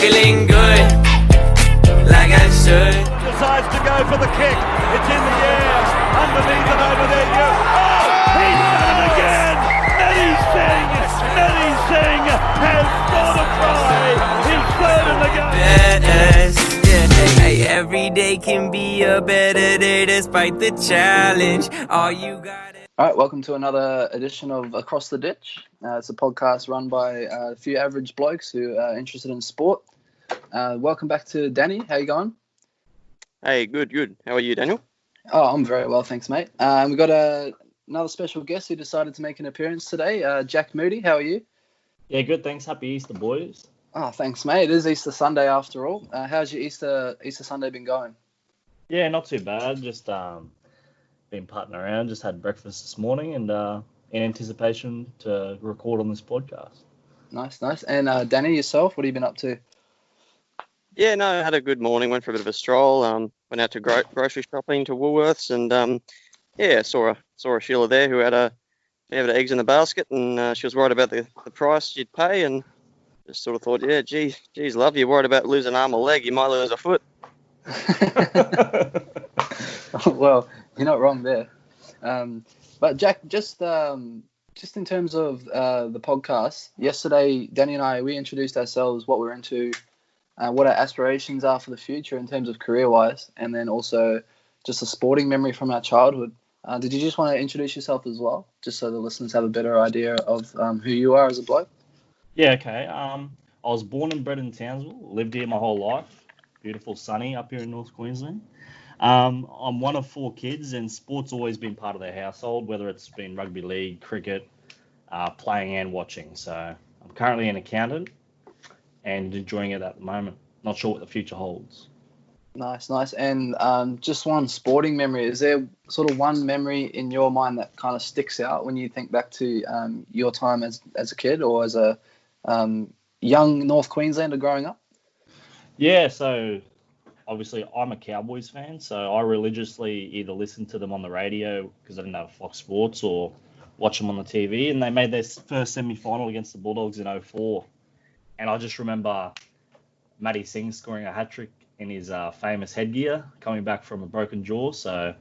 feeling good, like I should. Decides to go for the kick. It's in the air, underneath and over there. Oh, he's done it again. Matty Singh has scored a try. His third in the game. Best, yeah. Hey, every day can be a better day despite the challenge. All you got is... All right, welcome to another edition of Across the Ditch. It's a podcast run by a few average blokes who are interested in sport. Welcome back to Danny. How you going? Hey, good. How are you, Daniel? Oh, I'm very well, thanks, mate. We've got another special guest who decided to make an appearance today, Jack Moody. How are you? Yeah, good, thanks. Happy Easter, boys. Oh, thanks, mate. It is Easter Sunday after all. How's your Easter Sunday been going? Yeah, not too bad. Just been putting around. Just had breakfast this morning and in anticipation to record on this podcast. Nice. And Danny, yourself, what have you been up to? Yeah, no, I had a good morning. Went for a bit of a stroll. Went out to grocery shopping to Woolworths, and saw a Sheila there who had eggs in the basket, and she was worried about the price she'd pay, and just sort of thought, yeah, geez, love, you're worried about losing an arm or leg, you might lose a foot. Well, you're not wrong there. But Jack, just in terms of the podcast, yesterday, Danny and I, we introduced ourselves, what we're into, what our aspirations are for the future in terms of career-wise, and then also just a sporting memory from our childhood. Did you just want to introduce yourself as well, just so the listeners have a better idea of who you are as a bloke? Yeah, okay. I was born and bred in Townsville, lived here my whole life. Beautiful, sunny up here in North Queensland. I'm one of 4 kids, and sport's always been part of their household, whether it's been rugby league, cricket, playing and watching. So I'm currently an accountant and enjoying it at the moment. Not sure what the future holds. Nice. And just one sporting memory. Is there sort of one memory in your mind that kind of sticks out when you think back to your time as a kid or as a young North Queenslander growing up? Yeah, so obviously I'm a Cowboys fan, so I religiously either listened to them on the radio because I didn't have Fox Sports or watch them on the TV, and they made their first semi-final against the Bulldogs in 2004. And I just remember Matty Singh scoring a hat-trick in his famous headgear, coming back from a broken jaw. So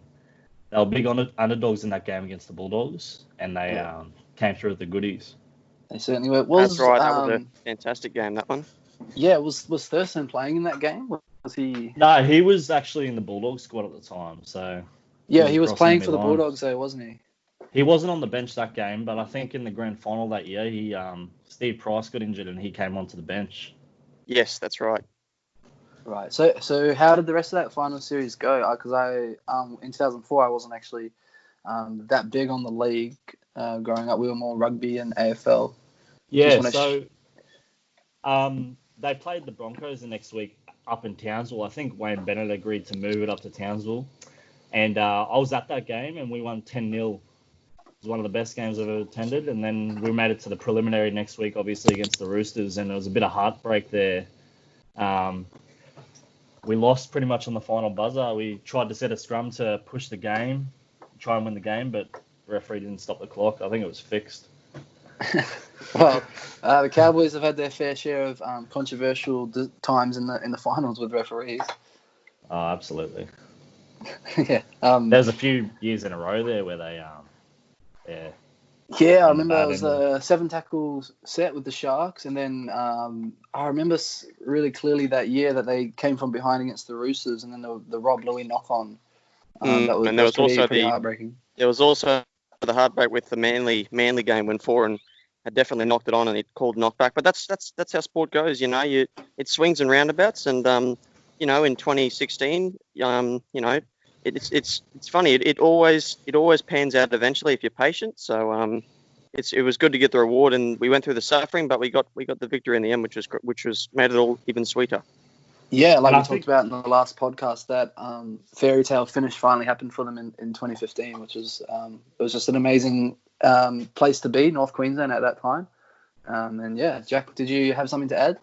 they were big underdogs in that game against the Bulldogs, and they came through with the goodies. They certainly were. That's right, that was a fantastic game, that one. Yeah, was Thurston playing in that game? Was he? No, he was actually in the Bulldogs squad at the time. So yeah, he was playing for the Bulldogs though, wasn't he? He wasn't on the bench that game, but I think in the grand final that year, he Steve Price got injured and he came onto the bench. Yes, that's right. Right. So how did the rest of that final series go? Because in 2004 I wasn't actually that big on the league growing up. We were more rugby and AFL. Yeah. So they played the Broncos the next week up in Townsville. I think Wayne Bennett agreed to move it up to Townsville, and I was at that game and we won 10-0. It was one of the best games I've ever attended, and then we made it to the preliminary next week, obviously against the Roosters, and it was a bit of heartbreak there. We lost pretty much on the final buzzer. We tried to set a scrum to push the game, try and win the game, but the referee didn't stop the clock. I think it was fixed. Well, the Cowboys have had their fair share of controversial times in the finals with referees. Oh, absolutely. Yeah. There's a few years in a row there where they, Yeah, I remember it was a 7-tackle set with the Sharks, and then I remember really clearly that year that they came from behind against the Roosters, and then the Rob Louis knock-on. That was pretty heartbreaking. There was also the heartbreak with the Manly game when Foran had definitely knocked it on and it called knockback. But that's how sport goes, you know. It swings and roundabouts, and in 2016, it's funny. It always pans out eventually if you're patient. So it was good to get the reward, and we went through the suffering, but we got the victory in the end, which was made it all even sweeter. Yeah, like we talked about in the last podcast, that fairy tale finish finally happened for them in 2015, which was it was just an amazing place to be, North Queensland at that time. And yeah, Jack, did you have something to add?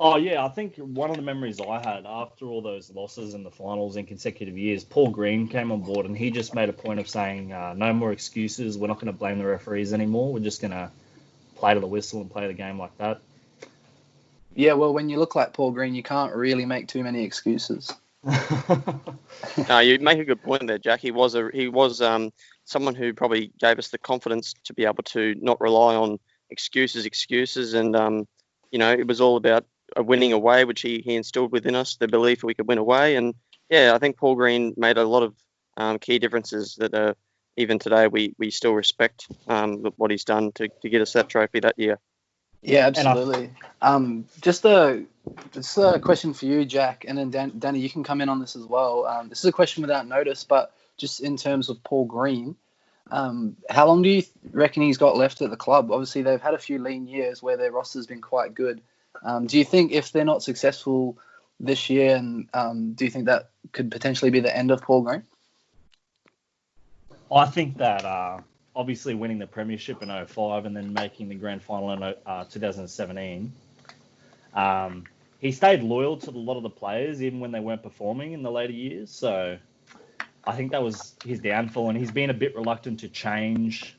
Oh, yeah, I think one of the memories I had after all those losses in the finals in consecutive years, Paul Green came on board and he just made a point of saying, no more excuses. We're not going to blame the referees anymore. We're just going to play to the whistle and play the game like that. Yeah, well, when you look like Paul Green, you can't really make too many excuses. No, you make a good point there, Jack. He was someone who probably gave us the confidence to be able to not rely on excuses, and it was all about winning away, which he instilled within us, the belief we could win away. And yeah, I think Paul Green made a lot of key differences that even today we still respect what he's done to get us that trophy that year. Yeah, absolutely. Just a question for you, Jack, and then Danny, you can come in on this as well. This is a question without notice, but just in terms of Paul Green, how long do you reckon he's got left at the club? Obviously, they've had a few lean years where their roster's been quite good. Do you think if they're not successful this year, and do you think that could potentially be the end of Paul Green? I think that obviously winning the premiership in 2005 and then making the grand final in 2017, he stayed loyal to a lot of the players even when they weren't performing in the later years. So I think that was his downfall, and he's been a bit reluctant to change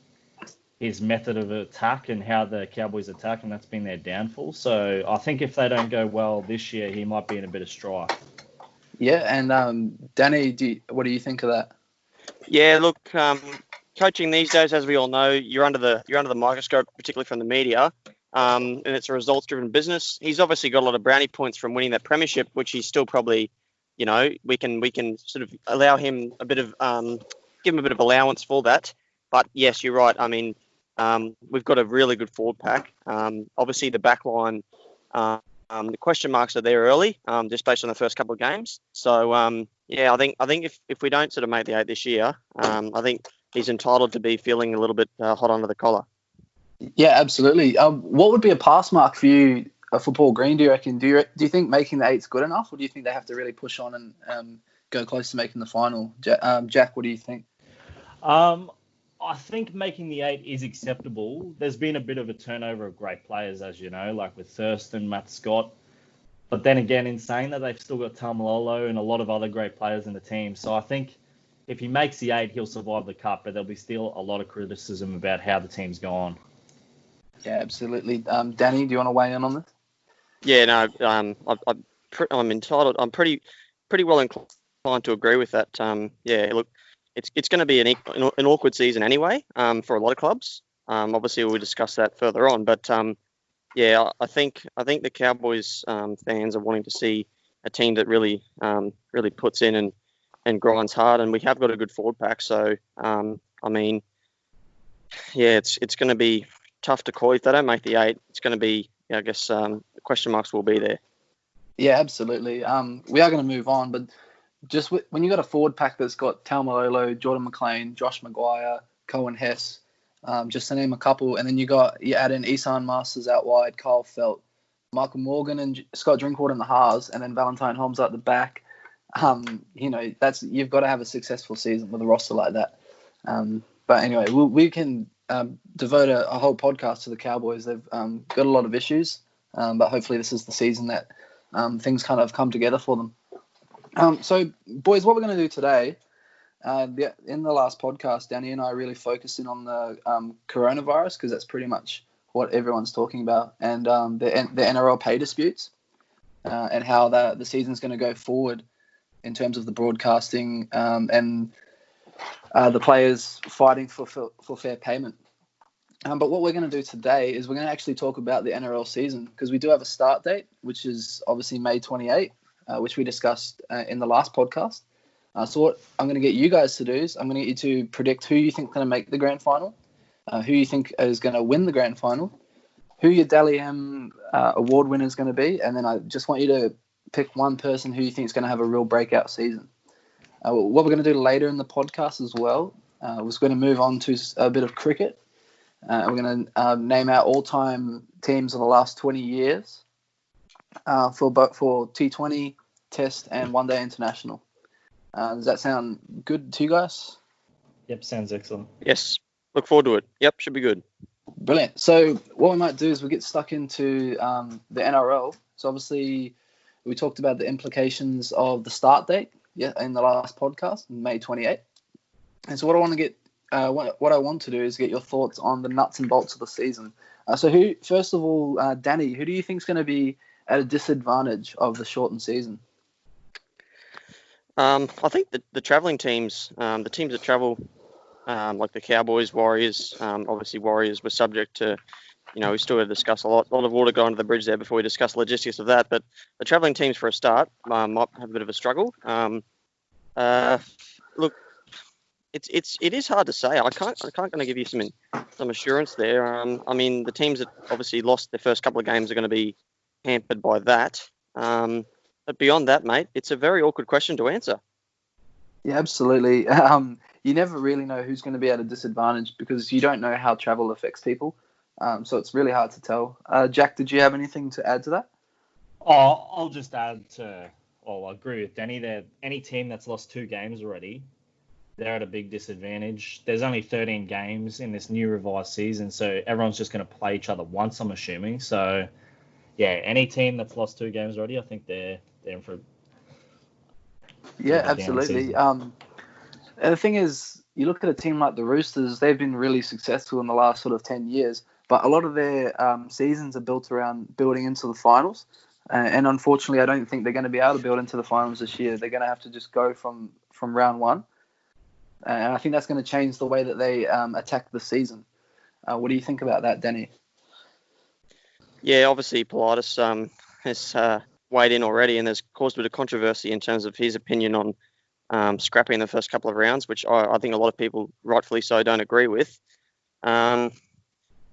his method of attack and how the Cowboys attack, and that's been their downfall. So I think if they don't go well this year, he might be in a bit of strife. Yeah, and Danny, what do you think of that? Yeah, look, coaching these days, as we all know, you're under the microscope, particularly from the media, and it's a results-driven business. He's obviously got a lot of brownie points from winning that premiership, which he's still probably, we can sort of allow him a bit of, give him a bit of allowance for that. But yes, you're right. I mean, we've got a really good forward pack. Obviously, the back line, the question marks are there early, just based on the first couple of games. So, yeah, I think if we don't sort of make the 8 this year, I think he's entitled to be feeling a little bit hot under the collar. Yeah, absolutely. What would be a pass mark for you for Paul Green, do you reckon? Do you think making the 8's good enough, or do you think they have to really push on and go close to making the final? Jack, what do you think? I think making the 8 is acceptable. There's been a bit of a turnover of great players, as you know, like with Thurston, Matt Scott. But then again, in saying that, they've still got Tamalolo and a lot of other great players in the team. So I think if he makes the 8, he'll survive the cup, but there'll be still a lot of criticism about how the team's gone. Yeah, absolutely. Danny, do you want to weigh in on this? Yeah, no, I'm entitled. I'm pretty well inclined to agree with that. Yeah, look, it's going to be an awkward season anyway, for a lot of clubs. Obviously, we'll discuss that further on, but yeah, I think the Cowboys fans are wanting to see a team that really puts in and grinds hard, and we have got a good forward pack. So, I mean, yeah, it's going to be tough to call if they don't make the 8. It's going to be, I guess, question marks will be there. Yeah, absolutely. We are going to move on, but just when you got a forward pack that's got Tamalolo, Jordan McLean, Josh Maguire, Cohen Hess, just to name a couple, and then you add in Isan Masters out wide, Kyle Felt, Michael Morgan and Scott Drinkwater in the halves, and then Valentine Holmes at the back. You've got to have a successful season with a roster like that. But anyway, we can devote a whole podcast to the Cowboys. They've got a lot of issues, but hopefully this is the season that things kind of come together for them. So, boys, what we're going to do today, in the last podcast, Danny and I really focused in on the coronavirus, because that's pretty much what everyone's talking about, and the NRL pay disputes, and how the season's going to go forward in terms of the broadcasting and the players fighting for fair payment. But what we're going to do today is we're going to actually talk about the NRL season, because we do have a start date, which is obviously May 28, which we discussed in the last podcast. So what I'm going to get you guys to do is I'm going to get you to predict who you think is going to make the grand final, who you think is going to win the grand final, who your Dally M award winner is going to be, and then I just want you to pick one person who you think is going to have a real breakout season. What we're going to do later in the podcast as well was going to move on to a bit of cricket. We're going to name our all-time teams of the last 20 years for T20, Test, and One Day International. Does that sound good to you guys? Yep, sounds excellent. Yes, look forward to it. Yep, should be good. Brilliant. So what we might do is we get stuck into the NRL. So obviously we talked about the implications of the start date in the last podcast, May 28th. And so what I want to do is get your thoughts on the nuts and bolts of the season. So first of all, Danny, who do you think is going to be at a disadvantage of the shortened season? I think the travelling teams, the teams that travel, like the Cowboys, Warriors, obviously Warriors were subject to, we still have discussed a lot of water going under the bridge there before we discuss logistics of that. But the travelling teams, for a start, might have a bit of a struggle. Look, it is hard to say. I can't going to give you some assurance there. I mean, the teams that obviously lost their first couple of games are going to be hampered by that. But beyond that, mate, it's a very awkward question to answer. Yeah, absolutely. You never really know who's going to be at a disadvantage because you don't know how travel affects people. So it's really hard to tell. Jack, did you have anything to add to that? Oh, I'll just add to. I agree with Danny. That any team that's lost 2 games already, they're at a big disadvantage. There's only 13 games in this new revised season, so everyone's just going to play each other once, I'm assuming. So, yeah, any team that's lost 2 games already, I think they're in for. Yeah, absolutely. And the thing is, you look at a team like the Roosters, they've been really successful in the last sort of 10 years, but a lot of their seasons are built around building into the finals. And unfortunately, I don't think they're going to be able to build into the finals this year. They're going to have to just go from round one. And I think that's going to change the way that they attack the season. What do you think about that, Danny? Yeah, obviously, Politis has weighed in already and has caused a bit of controversy in terms of his opinion on scrapping the first couple of rounds, which I think a lot of people, rightfully so, don't agree with.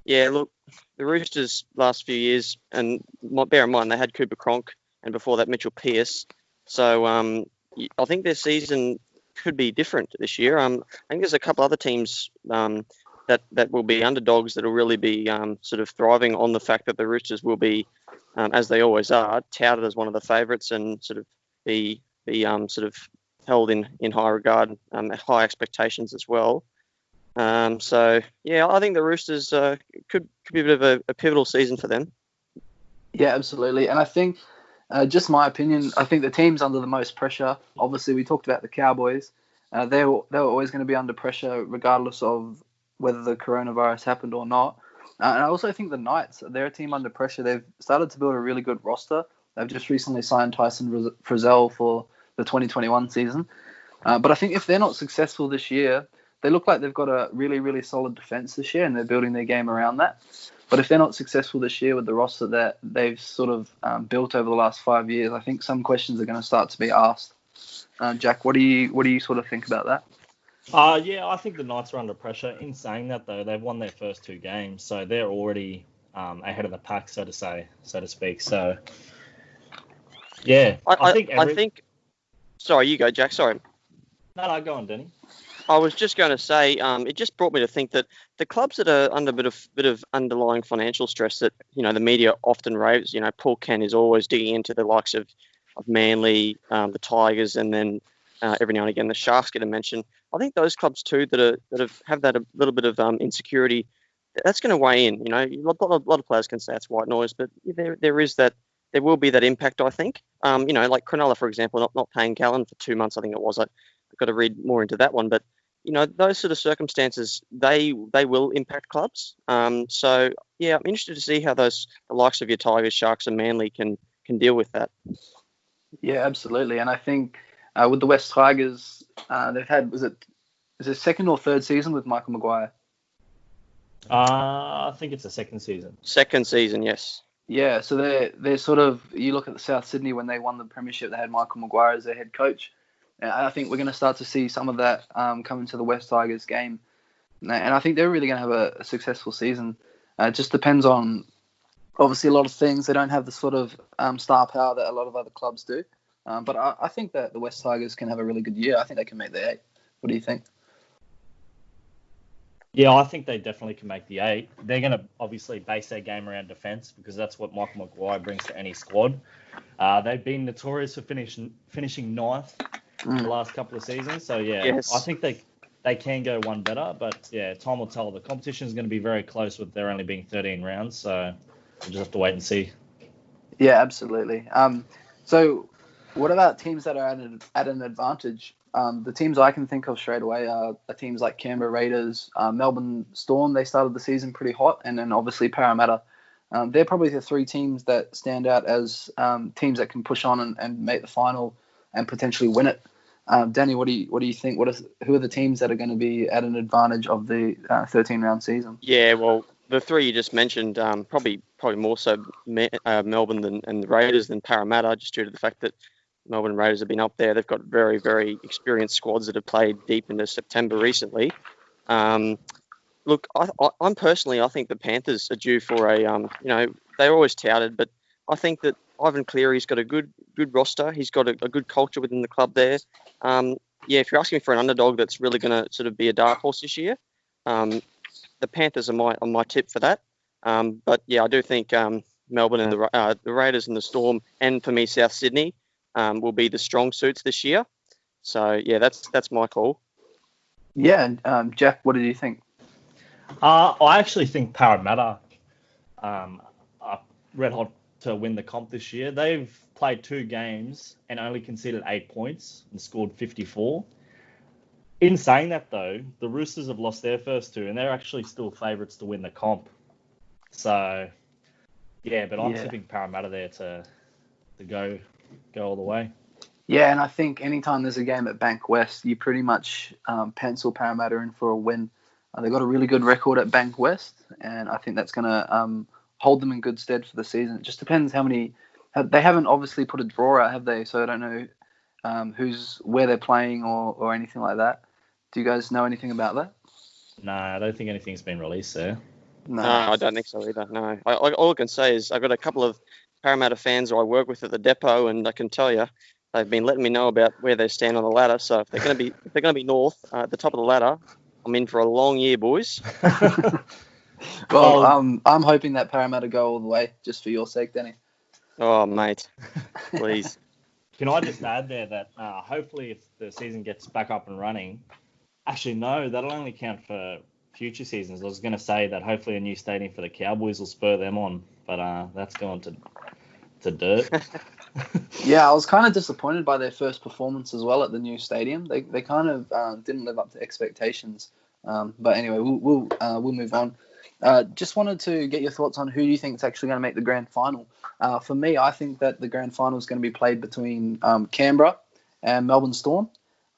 Yeah, look, the Roosters last few years, and bear in mind they had Cooper Cronk and before that Mitchell Pearce. So I think their season could be different this year. I think there's a couple other teams that will be underdogs that will really be sort of thriving on the fact that the Roosters will be, as they always are, touted as one of the favourites and sort of be sort of held in high regard, high expectations as well. So yeah, I think the Roosters could be a bit of a pivotal season for them. Yeah, absolutely. And I think, just my opinion, I think the teams under the most pressure, obviously we talked about the Cowboys, they were always going to be under pressure regardless of whether the coronavirus happened or not. And I also think the Knights, they're a team under pressure. They've started to build a really good roster. They've just recently signed Tyson Frizzell for the 2021 season. But I think if they're not successful this year, they look like they've got a really, really solid defense this year and they're building their game around that. But if they're not successful this year with the roster that they've sort of built over the last 5 years, I think some questions are going to start to be asked. Jack, what do you sort of think about that? Yeah, I think the Knights are under pressure. In saying that, though, they've won their first 2 games, so they're already ahead of the pack, so to speak. So, yeah, I think. Sorry, you go, Jack. Sorry. No, go on, Denny. I was just going to say, it just brought me to think that the clubs that are under a bit of underlying financial stress that the media often raves. Paul Kent is always digging into the likes of Manly, the Tigers, and then every now and again the Sharks get a mention. I think those clubs too that have that a little bit of insecurity, that's going to weigh in. A lot of players can say it's white noise, but there will be that impact. I think. Like Cronulla, for example, not paying Callan for 2 months. I think it was. I've got to read more into that one, but those sort of circumstances they will impact clubs. So yeah, I'm interested to see how the likes of your Tigers, Sharks, and Manly can deal with that. Yeah, absolutely. And I think with the West Tigers, they've had is it second or third season with Michael Maguire? I think it's the second season. Second season, yes. Yeah, so they're sort of, you look at the South Sydney when they won the premiership, they had Michael Maguire as their head coach. And I think we're going to start to see some of that come into the West Tigers game. And I think they're really going to have a successful season. It just depends on, obviously, a lot of things. They don't have the sort of star power that a lot of other clubs do. But I think that the West Tigers can have a really good year. I think they can make the 8. What do you think? Yeah, I think they definitely can make the 8. They're going to obviously base their game around defence because that's what Michael Maguire brings to any squad. They've been notorious for finishing 9th the last couple of seasons. So, yeah, yes. I think they can go one better. But, yeah, time will tell. The competition is going to be very close with there only being 13 rounds. So we'll just have to wait and see. Yeah, absolutely. So what about teams that are at an advantage? The teams I can think of straight away are teams like Canberra Raiders, Melbourne Storm. They started the season pretty hot, and then obviously Parramatta. They're probably the three teams that stand out as teams that can push on and make the final and potentially win it. Danny, what do you think? Who are the teams that are going to be at an advantage of the 13-round season? Yeah, well, the three you just mentioned, probably more so Melbourne and the Raiders than Parramatta, just due to the fact that Melbourne Raiders have been up there. They've got very, very experienced squads that have played deep into September recently. Look, I'm personally, I think the Panthers are due for a, they're always touted, but I think that Ivan Cleary's got a good roster. He's got a good culture within the club there. If you're asking me for an underdog that's really going to sort of be a dark horse this year, the Panthers are my tip for that. But yeah, I do think Melbourne and the Raiders and the Storm, and for me South Sydney, will be the strong suits this year. So yeah, that's my call. Yeah, Jack, what did you think? I actually think Parramatta are red hot to win the comp this year. They've played 2 games and only conceded 8 points and scored 54. In saying that, though, the Roosters have lost their first 2, and they're actually still favourites to win the comp. So, yeah, but I'm tipping Parramatta there to go all the way. Yeah, and I think anytime there's a game at Bank West, you pretty much pencil Parramatta in for a win. They've got a really good record at Bank West, and I think that's going to hold them in good stead for the season. It just depends how many. They haven't obviously put a draw out, have they? So I don't know where they're playing or anything like that. Do you guys know anything about that? No, I don't think anything's been released there. No, I don't think so either. No, all I can say is I've got a couple of Parramatta fans who I work with at the depot, and I can tell you they've been letting me know about where they stand on the ladder. So if they're going to be north at the top of the ladder, I'm in for a long year, boys. Well, I'm hoping that Parramatta go all the way, just for your sake, Danny. Oh, mate, please. Can I just add there that hopefully if the season gets back up and running, actually no, that'll only count for future seasons. I was going to say that hopefully a new stadium for the Cowboys will spur them on, but that's gone to dirt. Yeah, I was kind of disappointed by their first performance as well at the new stadium. They kind of didn't live up to expectations. But anyway, we'll move on. Just wanted to get your thoughts on who you think is actually going to make the grand final. For me, I think that the grand final is going to be played between Canberra and Melbourne Storm.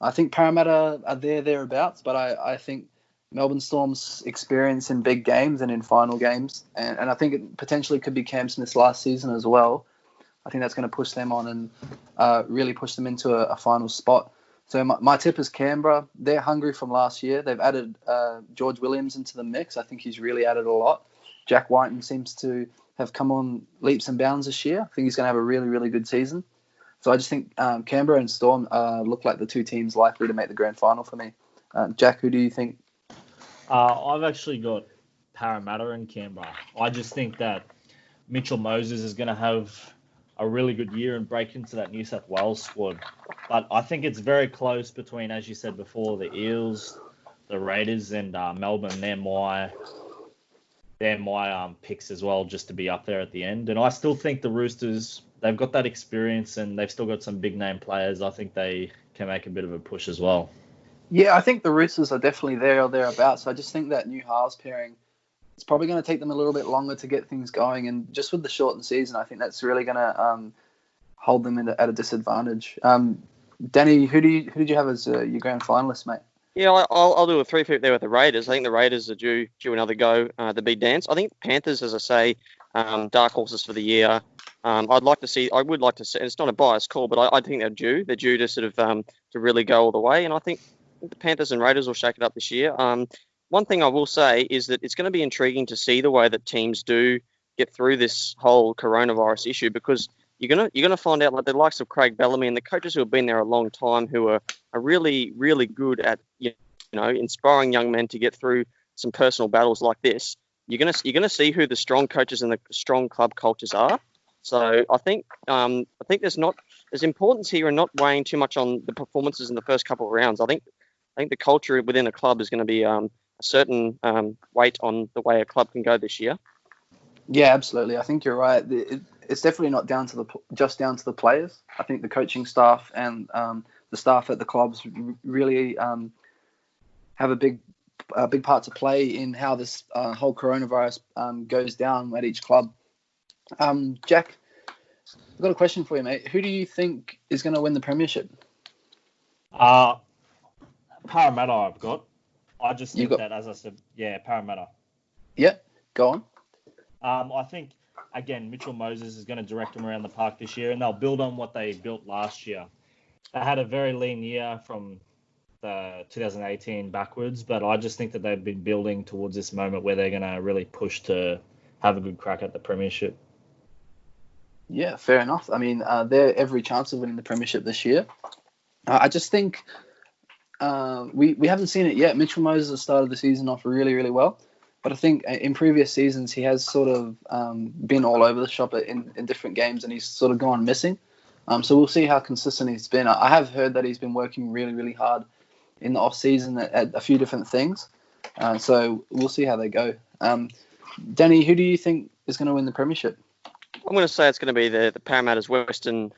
I think Parramatta are thereabouts, but I think Melbourne Storm's experience in big games and in final games, and I think it potentially could be Cam Smith's last season as well. I think that's going to push them on and really push them into a final spot. So my tip is Canberra. They're hungry from last year. They've added George Williams into the mix. I think he's really added a lot. Jack Whiten seems to have come on leaps and bounds this year. I think he's going to have a really, really good season. So I just think Canberra and Storm look like the 2 teams likely to make the grand final for me. Jack, who do you think? I've actually got Parramatta and Canberra. I just think that Mitchell Moses is going to have a really good year and break into that New South Wales squad. But I think it's very close between, as you said before, the Eels, the Raiders, and Melbourne. They're my picks as well, just to be up there at the end. And I still think the Roosters, they've got that experience and they've still got some big name players. I think they can make a bit of a push as well. Yeah, I think the Roosters are definitely there or thereabouts. I just think that new halves pairing, it's probably going to take them a little bit longer to get things going. And just with the shortened season, I think that's really going to hold them at a disadvantage. Danny, who did you have as your grand finalist, mate? Yeah, I'll do a 3-5 there with the Raiders. I think the Raiders are due another go, the big dance. I think Panthers, as I say, dark horses for the year. I would like to see, and it's not a biased call, but I think they're due. They're due to sort of to really go all the way. And I think the Panthers and Raiders will shake it up this year. One thing I will say is that it's going to be intriguing to see the way that teams do get through this whole coronavirus issue, because you're gonna find out, like the likes of Craig Bellamy and the coaches who have been there a long time, who are really, really good at inspiring young men to get through some personal battles like this. You're gonna see who the strong coaches and the strong club cultures are. So I think there's importance here in not weighing too much on the performances in the first couple of rounds. I think the culture within a club is going to be a certain weight on the way a club can go this year. Yeah, absolutely. I think you're right. It's definitely not down to the players. I think the coaching staff and the staff at the clubs really have a big part to play in how this whole coronavirus goes down at each club. Jack, I've got a question for you, mate. Who do you think is going to win the premiership? Parramatta I've got. I just You think got, that, as I said, Parramatta. yeah, go on. I think, again, Mitchell Moses is going to direct them around the park this year, and they'll build on what they built last year. They had a very lean year from the 2018 backwards, but I just think that they've been building towards this moment where they're going to really push to have a good crack at the premiership. Yeah, fair enough. I mean, they're every chance of winning the premiership this year. I just think we haven't seen it yet. Mitchell Moses has started the season off really, really well. But I think in previous seasons, he has sort of been all over the shop in different games, and he's sort of gone missing. So we'll see how consistent he's been. I have heard that he's been working really, really hard in the off-season at a few different things. So we'll see how they go. Danny, who do you think is going to win the premiership? I'm going to say it's going to be the Parramatta's Western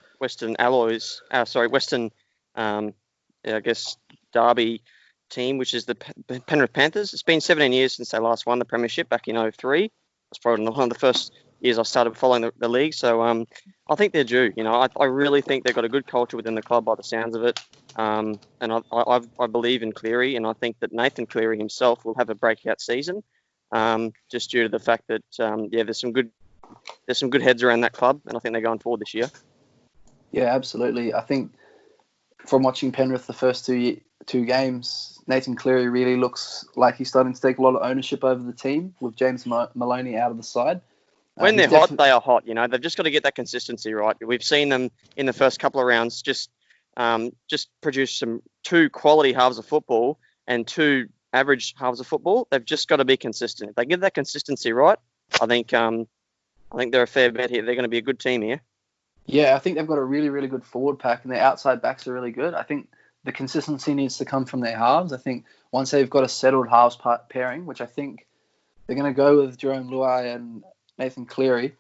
Alloys. Western, I guess, Derby team, which is the Penrith Panthers. It's been 17 years since they last won the premiership back in 2003. That's probably one of the first years I started following the league. So I think they're due. I really think they've got a good culture within the club by the sounds of it. And I believe in Cleary, and I think that Nathan Cleary himself will have a breakout season, just due to the fact that there's some good heads around that club, and I think they're going forward this year. Yeah, absolutely. I think from watching Penrith the first two games, Nathan Cleary really looks like he's starting to take a lot of ownership over the team with James Maloney out of the side. When they're hot, they are hot. They've just got to get that consistency right. We've seen them in the first couple of rounds just produce two quality halves of football and two average halves of football. They've just got to be consistent. If they get that consistency right, I think they're a fair bet here. They're going to be a good team here. Yeah, I think they've got a really, really good forward pack, and their outside backs are really good. I think the consistency needs to come from their halves. I think once they've got a settled halves pairing, which I think they're going to go with Jerome Luai and Nathan Cleary,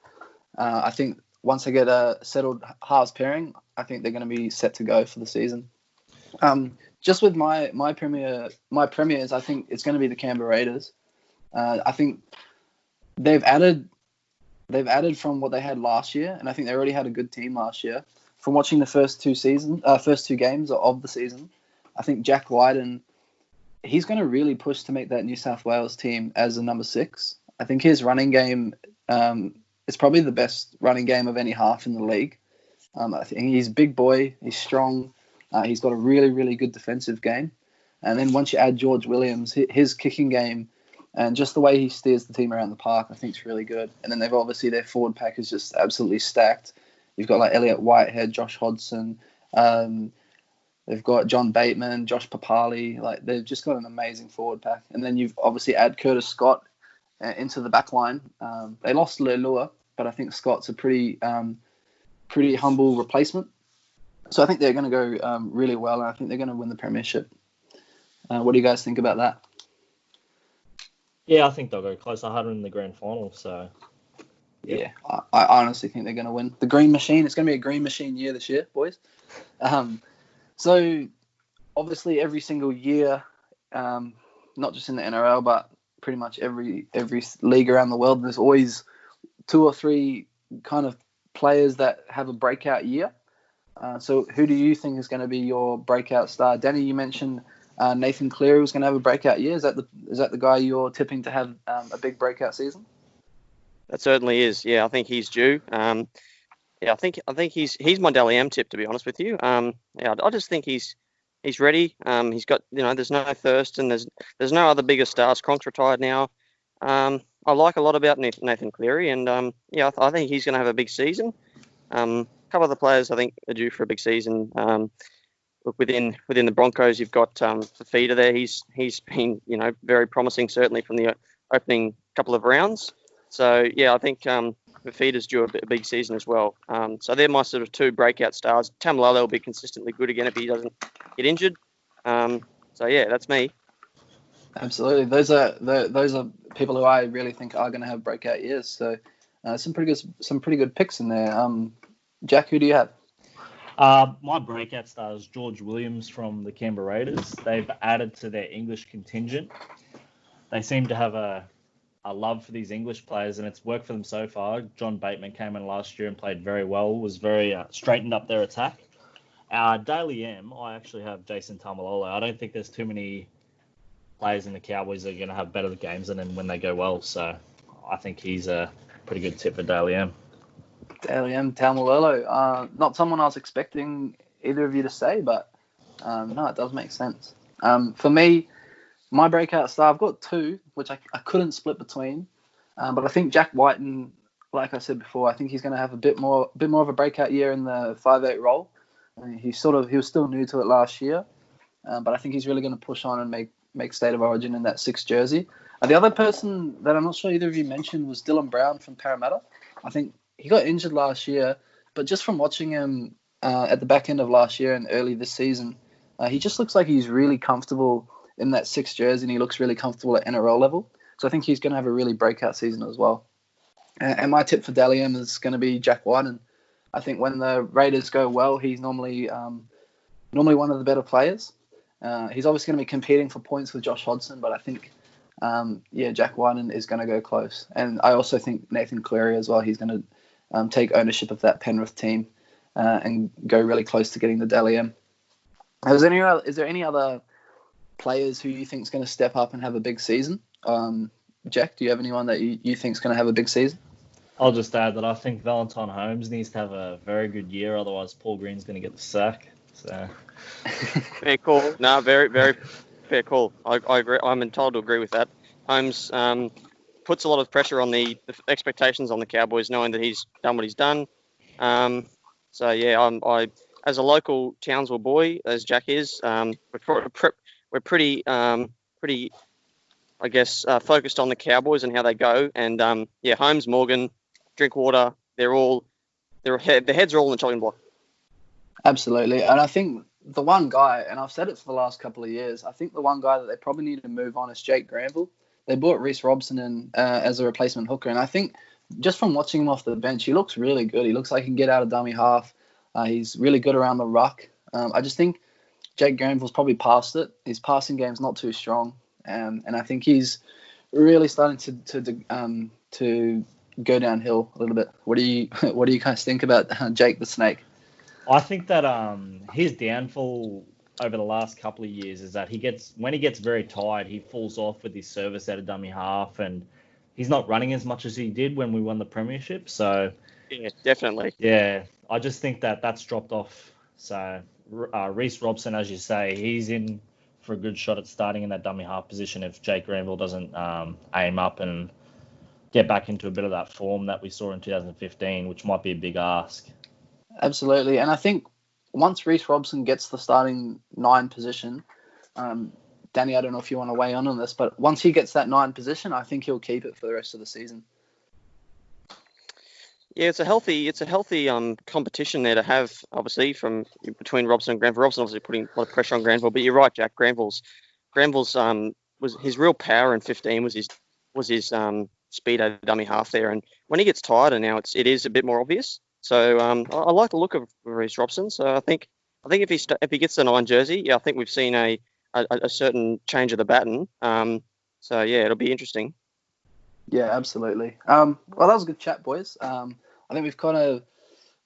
I think once they get a settled halves pairing, I think they're going to be set to go for the season. Just with my premiers, I think it's going to be the Canberra Raiders. I think they've added from what they had last year, and I think they already had a good team last year. From watching the first two games of the season, I think Jack Wyden, he's going to really push to make that New South Wales team as a number 6. I think his running game is probably the best running game of any half in the league. I think he's a big boy, he's strong, he's got a really, really good defensive game. And then once you add George Williams, his kicking game, and just the way he steers the team around the park, I think is really good. And then their forward pack is just absolutely stacked. You've got like Elliot Whitehead, Josh Hodgson. They've got John Bateman, Josh Papali. Like they've just got an amazing forward pack. And then you've obviously add Curtis Scott into the back line. They lost Leilua, but I think Scott's a pretty humble replacement. So I think they're going to go really well, and I think they're going to win the premiership. What do you guys think about that? Yeah, I think they'll go close. I had them in the grand final, so... Yeah, I honestly think they're going to win. The Green Machine, it's going to be a Green Machine year this year, boys. So, obviously, every single year, not just in the NRL, but pretty much every league around the world, there's always 2 or 3 kind of players that have a breakout year. So, who do you think is going to be your breakout star? Danny, you mentioned Nathan Cleary was going to have a breakout year. Is that the guy you're tipping to have a big breakout season? That certainly is. Yeah, I think he's due. I think he's my Dally M tip, to be honest with you. I just think he's ready. He's got there's no thirst, and there's no other bigger stars. Cronk's retired now. I like a lot about Nathan Cleary, and I think he's going to have a big season. A couple of the players I think are due for a big season. Look, within the Broncos, you've got Fafita there. He's been very promising, certainly from the opening couple of rounds. So yeah, I think Fafita's due a big season as well. So they're my sort of 2 breakout stars. Tamalolo will be consistently good again if he doesn't get injured. So yeah, that's me. Absolutely, those are people who I really think are going to have breakout years. So some pretty good picks in there. Jack, who do you have? My breakout star is George Williams from the Canberra Raiders. They've added to their English contingent. They seem to have a a love for these English players, and it's worked for them so far. John Bateman came in last year and played very well, was very straightened up their attack. Daily M, I actually have Jason Tamalolo. I don't think there's too many players in the Cowboys that are going to have better games than him when they go well, so I think he's a pretty good tip for Daily M. Daily M, Tamalolo. Not someone I was expecting either of you to say, but no, it does make sense. For me, my breakout star, I've got two, which I couldn't split between. But I think Jack Whiten, like I said before, I think he's going to have a bit more of a breakout year in the 5'8" role. I mean, he was still new to it last year, but I think he's really going to push on and make State of Origin in that 6 jersey. The other person that I'm not sure either of you mentioned was Dylan Brown from Parramatta. I think he got injured last year, but just from watching him at the back end of last year and early this season, he just looks like he's really comfortable in that 6 jersey, and he looks really comfortable at NRL level. So I think he's going to have a really breakout season as well. And my tip for Dally M is going to be Jack White. And I think when the Raiders go well, he's normally one of the better players. He's obviously going to be competing for points with Josh Hodgson, but I think, Jack White is going to go close. And I also think Nathan Cleary as well. He's going to take ownership of that Penrith team and go really close to getting the Dally M. Is there any other players who you think is going to step up and have a big season? Jack, do you have anyone that you think is going to have a big season? I'll just add that I think Valentine Holmes needs to have a very good year, otherwise Paul Green's going to get the sack. So. Fair call. No, very, very fair call. I agree. I'm entitled to agree with that. Holmes puts a lot of pressure on the expectations on the Cowboys, knowing that he's done what he's done. So yeah, I as a local Townsville boy, as Jack is, we're pretty, I guess, focused on the Cowboys and how they go. And Holmes, Morgan, Drinkwater, their heads are all in the chopping block. Absolutely. And I think the one guy, and I've said it for the last couple of years, I think the one guy that they probably need to move on is Jake Granville. They brought Reece Robson in as a replacement hooker, and I think just from watching him off the bench, he looks really good. He looks like he can get out of dummy half. He's really good around the ruck. I just think Jake Granville's probably past it. His passing game's not too strong, and I think he's really starting to go downhill a little bit. What do you guys think about Jake the Snake? I think that his downfall over the last couple of years is that when he gets very tired, he falls off with his service out of dummy half, and he's not running as much as he did when we won the premiership. So yeah, definitely. Yeah, I just think that's dropped off. So Reece Robson, as you say, he's in for a good shot at starting in that dummy half position if Jake Granville doesn't aim up and get back into a bit of that form that we saw in 2015, which might be a big ask. Absolutely. And I think once Reece Robson gets the starting 9 position, Danny, I don't know if you want to weigh in on this, but once he gets that 9 position, I think he'll keep it for the rest of the season. Yeah, it's a healthy competition there to have, obviously, from between Robson and Granville. Robson obviously putting a lot of pressure on Granville, but you're right, Jack. Granville's was his real power in 15 was his speed at dummy half there, and when he gets tired, and now it is a bit more obvious. So I like the look of Reece Robson. So I think if he gets the 9 jersey, I think we've seen a certain change of the baton. So yeah, it'll be interesting. Yeah, absolutely. Well, that was a good chat, boys. I think we've kind of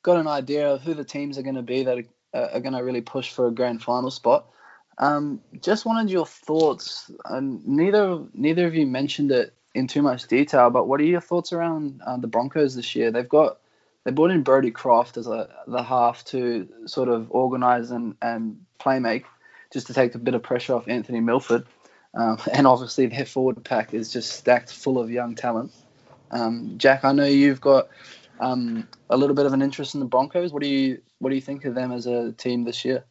got an idea of who the teams are going to be that are going to really push for a grand final spot. Just wanted your thoughts. Neither of you mentioned it in too much detail, but what are your thoughts around the Broncos this year? They brought in Brodie Croft as the half to sort of organise and play make, just to take a bit of pressure off Anthony Milford. And obviously their forward pack is just stacked full of young talent. Jack, I know you've got a little bit of an interest in the Broncos. What do you think of them as a team this year?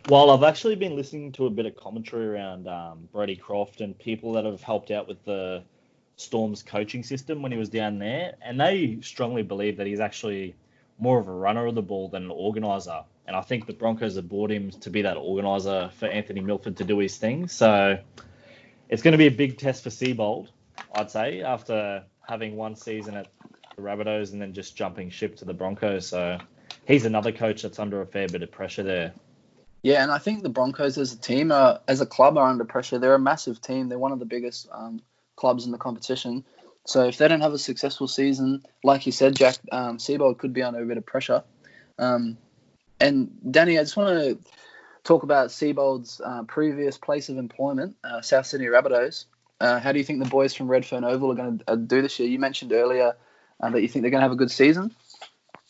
Well, I've actually been listening to a bit of commentary around Brodie Croft and people that have helped out with the Storm's coaching system when he was down there, and they strongly believe that he's actually more of a runner of the ball than an organiser. And I think the Broncos have brought him to be that organiser for Anthony Milford to do his thing. So it's going to be a big test for Seabold, I'd say, after having one season at the Rabbitohs and then just jumping ship to the Broncos. So he's another coach that's under a fair bit of pressure there. Yeah, and I think the Broncos as a team, as a club, are under pressure. They're a massive team. They're one of the biggest clubs in the competition. So if they don't have a successful season, like you said, Jack, Seabold could be under a bit of pressure. And Danny, I just want to talk about Seabold's previous place of employment, South Sydney Rabbitohs. How do you think the boys from Redfern Oval are going to do this year? You mentioned earlier that you think they're going to have a good season.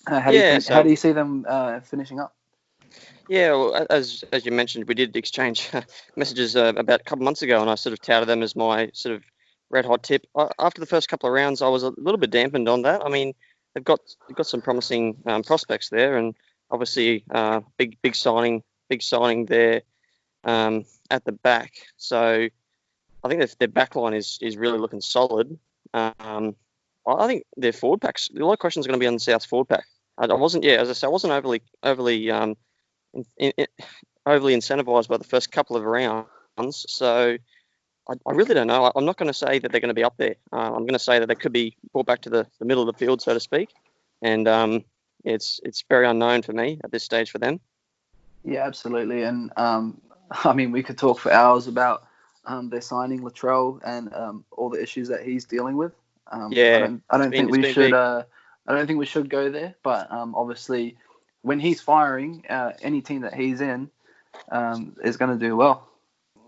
How do you see them finishing up? Yeah, well, as you mentioned, we did exchange messages about a couple months ago, and I sort of touted them as my sort of red hot tip. After the first couple of rounds, I was a little bit dampened on that. I mean, they've got some promising prospects there, and obviously big signing there at the back. So I think their back line is really looking solid. I think their forward packs. A lot of questions are going to be on the South's forward pack. As I said, I wasn't overly incentivized by the first couple of rounds. So I really don't know. I'm not going to say that they're going to be up there. I'm going to say that they could be brought back to the middle of the field, so to speak. And it's very unknown for me at this stage for them. Yeah, absolutely. And I mean, we could talk for hours about their signing Latrell and all the issues that he's dealing with. I don't think we should go there. But obviously, when he's firing, any team that he's in is going to do well.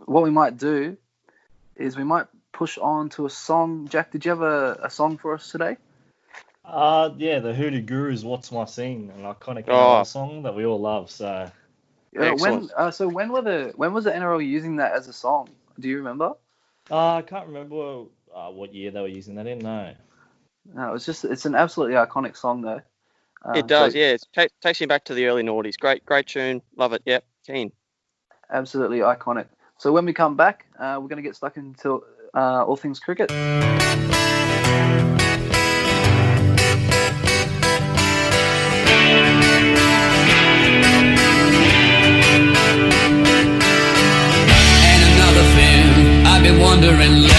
What we might do is we might push on to a song. Jack, did you have a song for us today? Yeah, the Hoodoo Gurus, What's My Scene, an iconic NRL song that we all love. So, when was the NRL using that as a song? Do you remember? I can't remember what year they were using that in. No, it's an absolutely iconic song though. It does, yeah. It takes you back to the early noughties. Great tune, love it. Yep, keen. Absolutely iconic. So when we come back, we're going to get stuck into all things cricket. I've been wondering lately.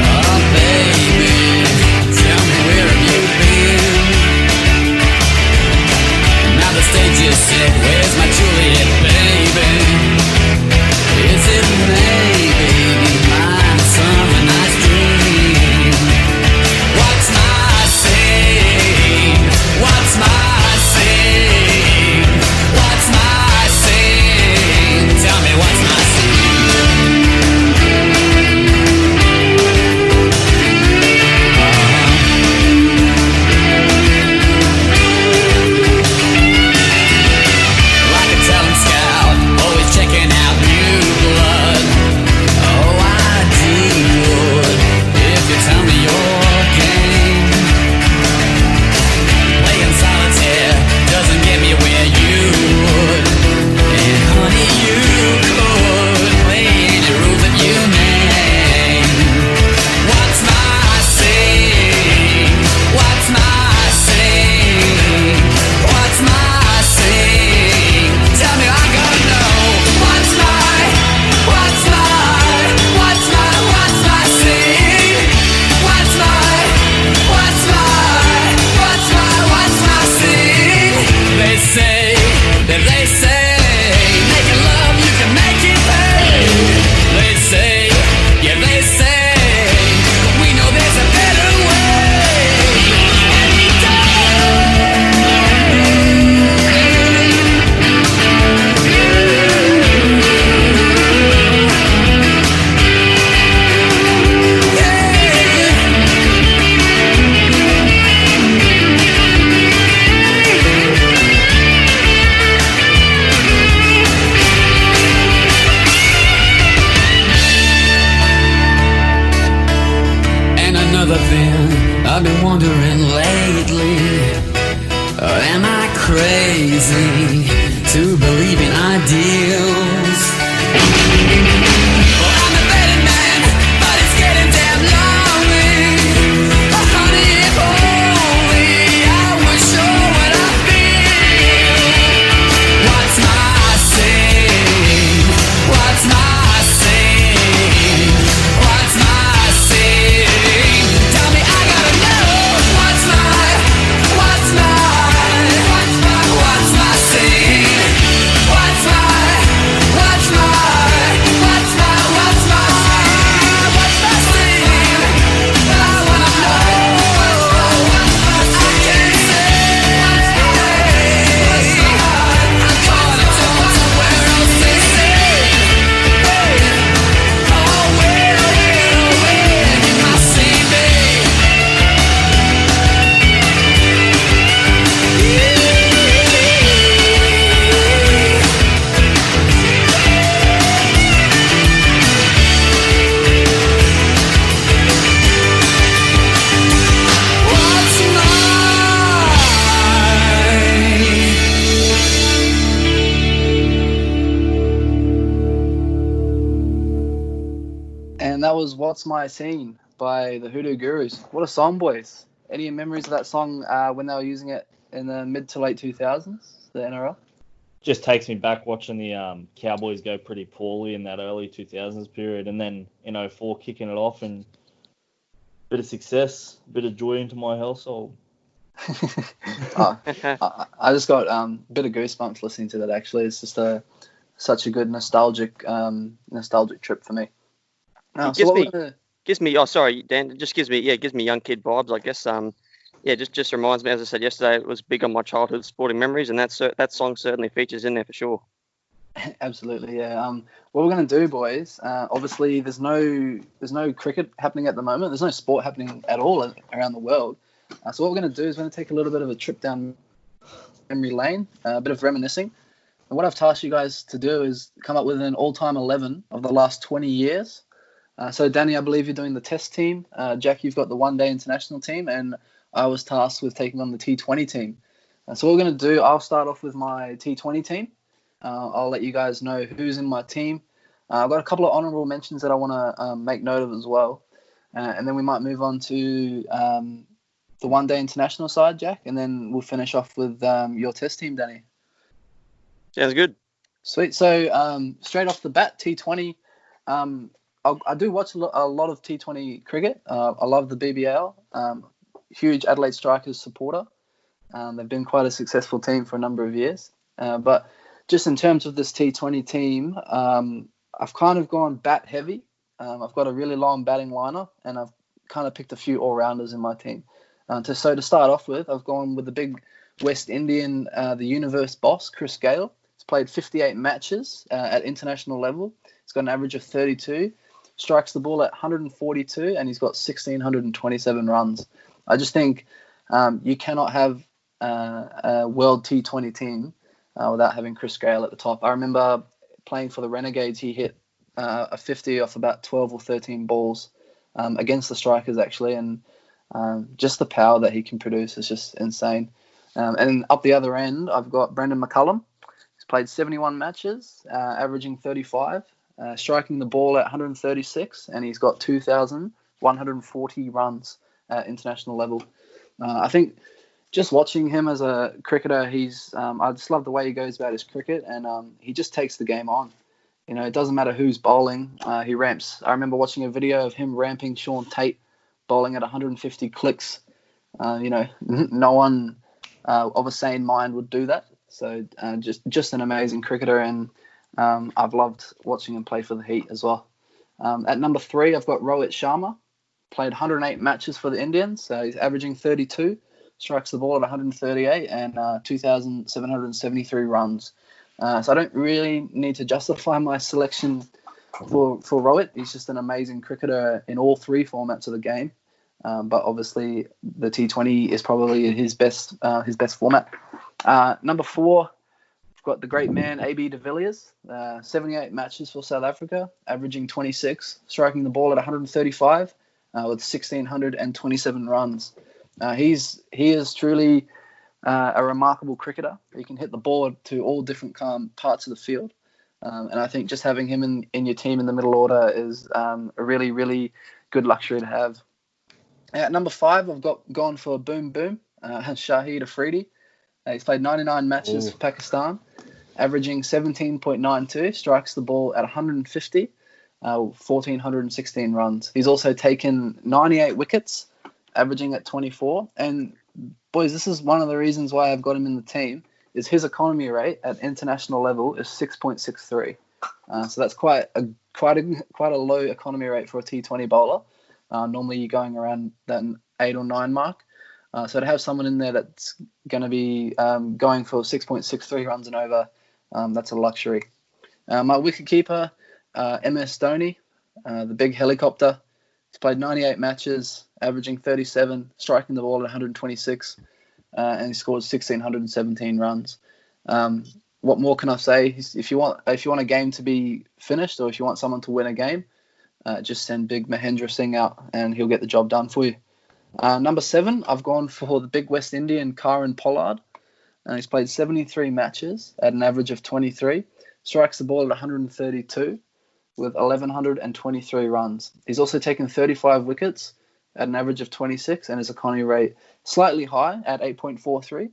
Oh baby, tell me where have you been? Now the stage is set, where's my Juliet, baby? Is it maybe you might summer night's dream? What's my scene? What's my scene? What's my scene? Tell me what's my scene? And that was What's My Scene by the Hoodoo Gurus. What a song, boys. Any memories of that song when they were using it in the mid to late 2000s, the NRL? Just takes me back watching the Cowboys go pretty poorly in that early 2000s period, and then in 04 kicking it off and bit of success, bit of joy into my household. I just got a bit of goosebumps listening to that. Actually, it's just such a good nostalgic trip for me. Gives me. Oh, sorry, Dan. It just gives me young kid vibes. I guess. Just reminds me. As I said yesterday, it was big on my childhood sporting memories, and that song certainly features in there for sure. Absolutely, yeah. What we're going to do, boys, obviously there's no cricket happening at the moment. There's no sport happening at all around the world. So what we're going to do is we're going to take a little bit of a trip down memory lane, a bit of reminiscing. And what I've tasked you guys to do is come up with an all-time 11 of the last 20 years. So Danny, I believe you're doing the test team. Jack, you've got the one-day international team. And I was tasked with taking on the T20 team. So what we're going to do, I'll start off with my T20 team. I'll let you guys know who's in my team. I've got a couple of honourable mentions that I want to make note of as well. And then we might move on to the one-day international side, Jack, and then we'll finish off with your test team, Danny. Sounds good. Sweet. So straight off the bat, T20. I do watch a lot of T20 cricket. I love the BBL. Huge Adelaide Strikers supporter. They've been quite a successful team for a number of years. But just in terms of this T20 team, I've kind of gone bat heavy. I've got a really long batting lineup, and I've kind of picked a few all-rounders in my team. To start off with, I've gone with the big West Indian, the universe boss, Chris Gayle. He's played 58 matches at international level. He's got an average of 32, strikes the ball at 142, and he's got 1,627 runs. I just think you cannot have a world T20 team without having Chris Gayle at the top. I remember playing for the Renegades. He hit a 50 off about 12 or 13 balls against the Strikers, actually, and just the power that he can produce is just insane. And up the other end, I've got Brendan McCullum. He's played 71 matches, averaging 35, striking the ball at 136, and he's got 2,140 runs at international level. I think just watching him as a cricketer, I just love the way he goes about his cricket, and he just takes the game on. It doesn't matter who's bowling, he ramps. I remember watching a video of him ramping Sean Tate, bowling at 150 clicks. No one of a sane mind would do that. So just an amazing cricketer, and I've loved watching him play for the Heat as well. At number 3, I've got Rohit Sharma. Played 108 matches for the Indians. He's averaging 32, strikes the ball at 138, and 2,773 runs. So I don't really need to justify my selection for Rohit. He's just an amazing cricketer in all 3 formats of the game. But obviously the T20 is probably his best format. Number 4, we've got the great man AB de Villiers. 78 matches for South Africa, averaging 26, striking the ball at 135 with 1,627 runs. He is truly a remarkable cricketer. He can hit the ball to all different parts of the field. And I think just having him in your team in the middle order is a really, really good luxury to have. At number 5, I've gone for Boom Boom, Shahid Afridi. He's played 99 matches for Pakistan, averaging 17.92, strikes the ball at 150, 1,416 runs. He's also taken 98 wickets, averaging at 24. And boys, this is one of the reasons why I've got him in the team, is his economy rate at international level is 6.63. So that's quite a low economy rate for a T20 bowler. Normally you're going around that 8 or 9 mark. So to have someone in there that's going to be going for 6.63 runs and over, that's a luxury. My wicketkeeper, MS Dhoni, the big helicopter. He's played 98 matches, averaging 37, striking the ball at 126, and he scored 1,617 runs. What more can I say? If you want a game to be finished, or if you want someone to win a game, just send big Mahendra Singh out, and he'll get the job done for you. Number 7, I've gone for the big West Indian Kieron Pollard. He's played 73 matches at an average of 23, strikes the ball at 132, with 1,123 runs. He's also taken 35 wickets at an average of 26, and his economy rate slightly high at 8.43.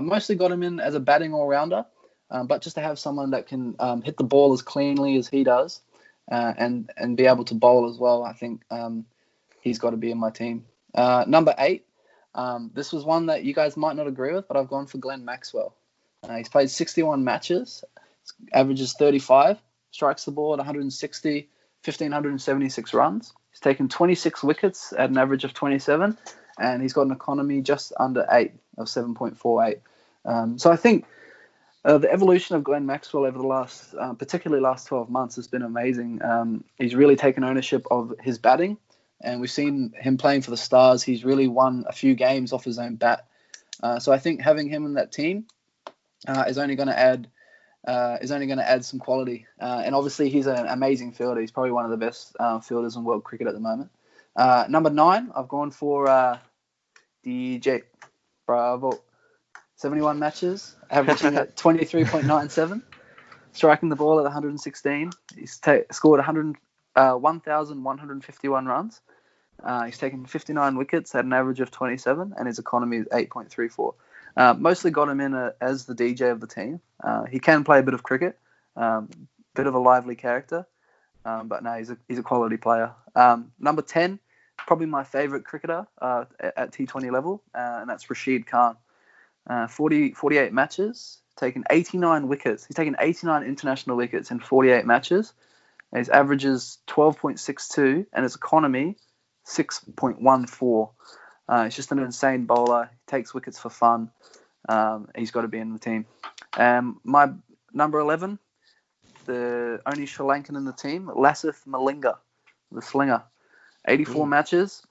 Mostly got him in as a batting all-rounder, but just to have someone that can hit the ball as cleanly as he does and be able to bowl as well, I think he's got to be in my team. Number 8, this was one that you guys might not agree with, but I've gone for Glenn Maxwell. He's played 61 matches, averages 35, strikes the ball at 160, 1,576 runs. He's taken 26 wickets at an average of 27, and he's got an economy just under 8 of 7.48. So I think the evolution of Glenn Maxwell over the last, particularly last 12 months, has been amazing. He's really taken ownership of his batting, and we've seen him playing for the Stars. He's really won a few games off his own bat. So I think having him in that team is only going to add some quality. And obviously, he's an amazing fielder. He's probably one of the best fielders in world cricket at the moment. Number 9, I've gone for DJ Bravo. 71 matches, averaging at 23.97, striking the ball at 116. He's scored 1,151 runs. He's taken 59 wickets at an average of 27, and his economy is 8.34. Mostly got him in as the DJ of the team. He can play a bit of cricket, bit of a lively character, but no, he's a quality player. Number 10, probably my favourite cricketer at T20 level, and that's Rashid Khan. 48 matches, taken 89 wickets. He's taken 89 international wickets in 48 matches. And his average is 12.62, and his economy 6.14. He's just an insane bowler. He takes wickets for fun. He's got to be in the team. My number 11, the only Sri Lankan in the team, Lasith Malinga, the slinger. 84 matches,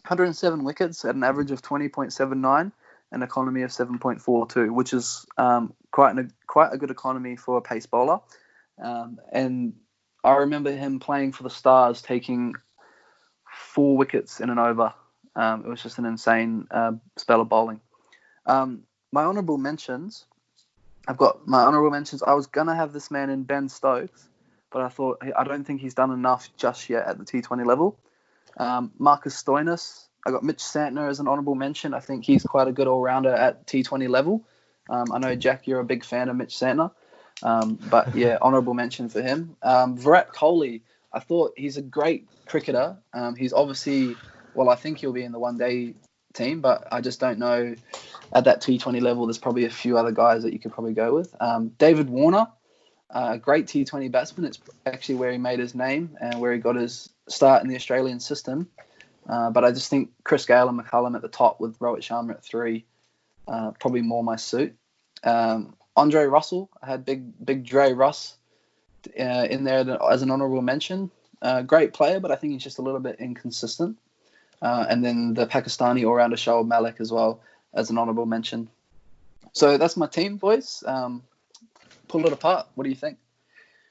107 wickets at an average of 20.79, an economy of 7.42, which is quite a good economy for a pace bowler. And I remember him playing for the Stars, taking 4 wickets in an over. It was just an insane spell of bowling. My honourable mentions, I was going to have this man in Ben Stokes, but I don't think he's done enough just yet at the T20 level. Marcus Stoinis, I got Mitch Santner as an honourable mention. I think he's quite a good all-rounder at T20 level. I know, Jack, you're a big fan of Mitch Santner. But, yeah, honourable mention for him. Virat Kohli, I thought he's a great cricketer. He's obviously, I think he'll be in the one-day team, but I just don't know. At that T20 level, there's probably a few other guys that you could probably go with. David Warner, a great T20 batsman. It's actually where he made his name and where he got his start in the Australian system. But I just think Chris Gale and McCullum at the top with Rohit Sharma at 3, probably more my suit. Andre Russell, I had big Dre Russ in there as an honourable mention. Great player, but I think he's just a little bit inconsistent. And then the Pakistani all-rounder Shoaib Malik as well as an honourable mention. So that's my team, boys. Pull it apart. What do you think?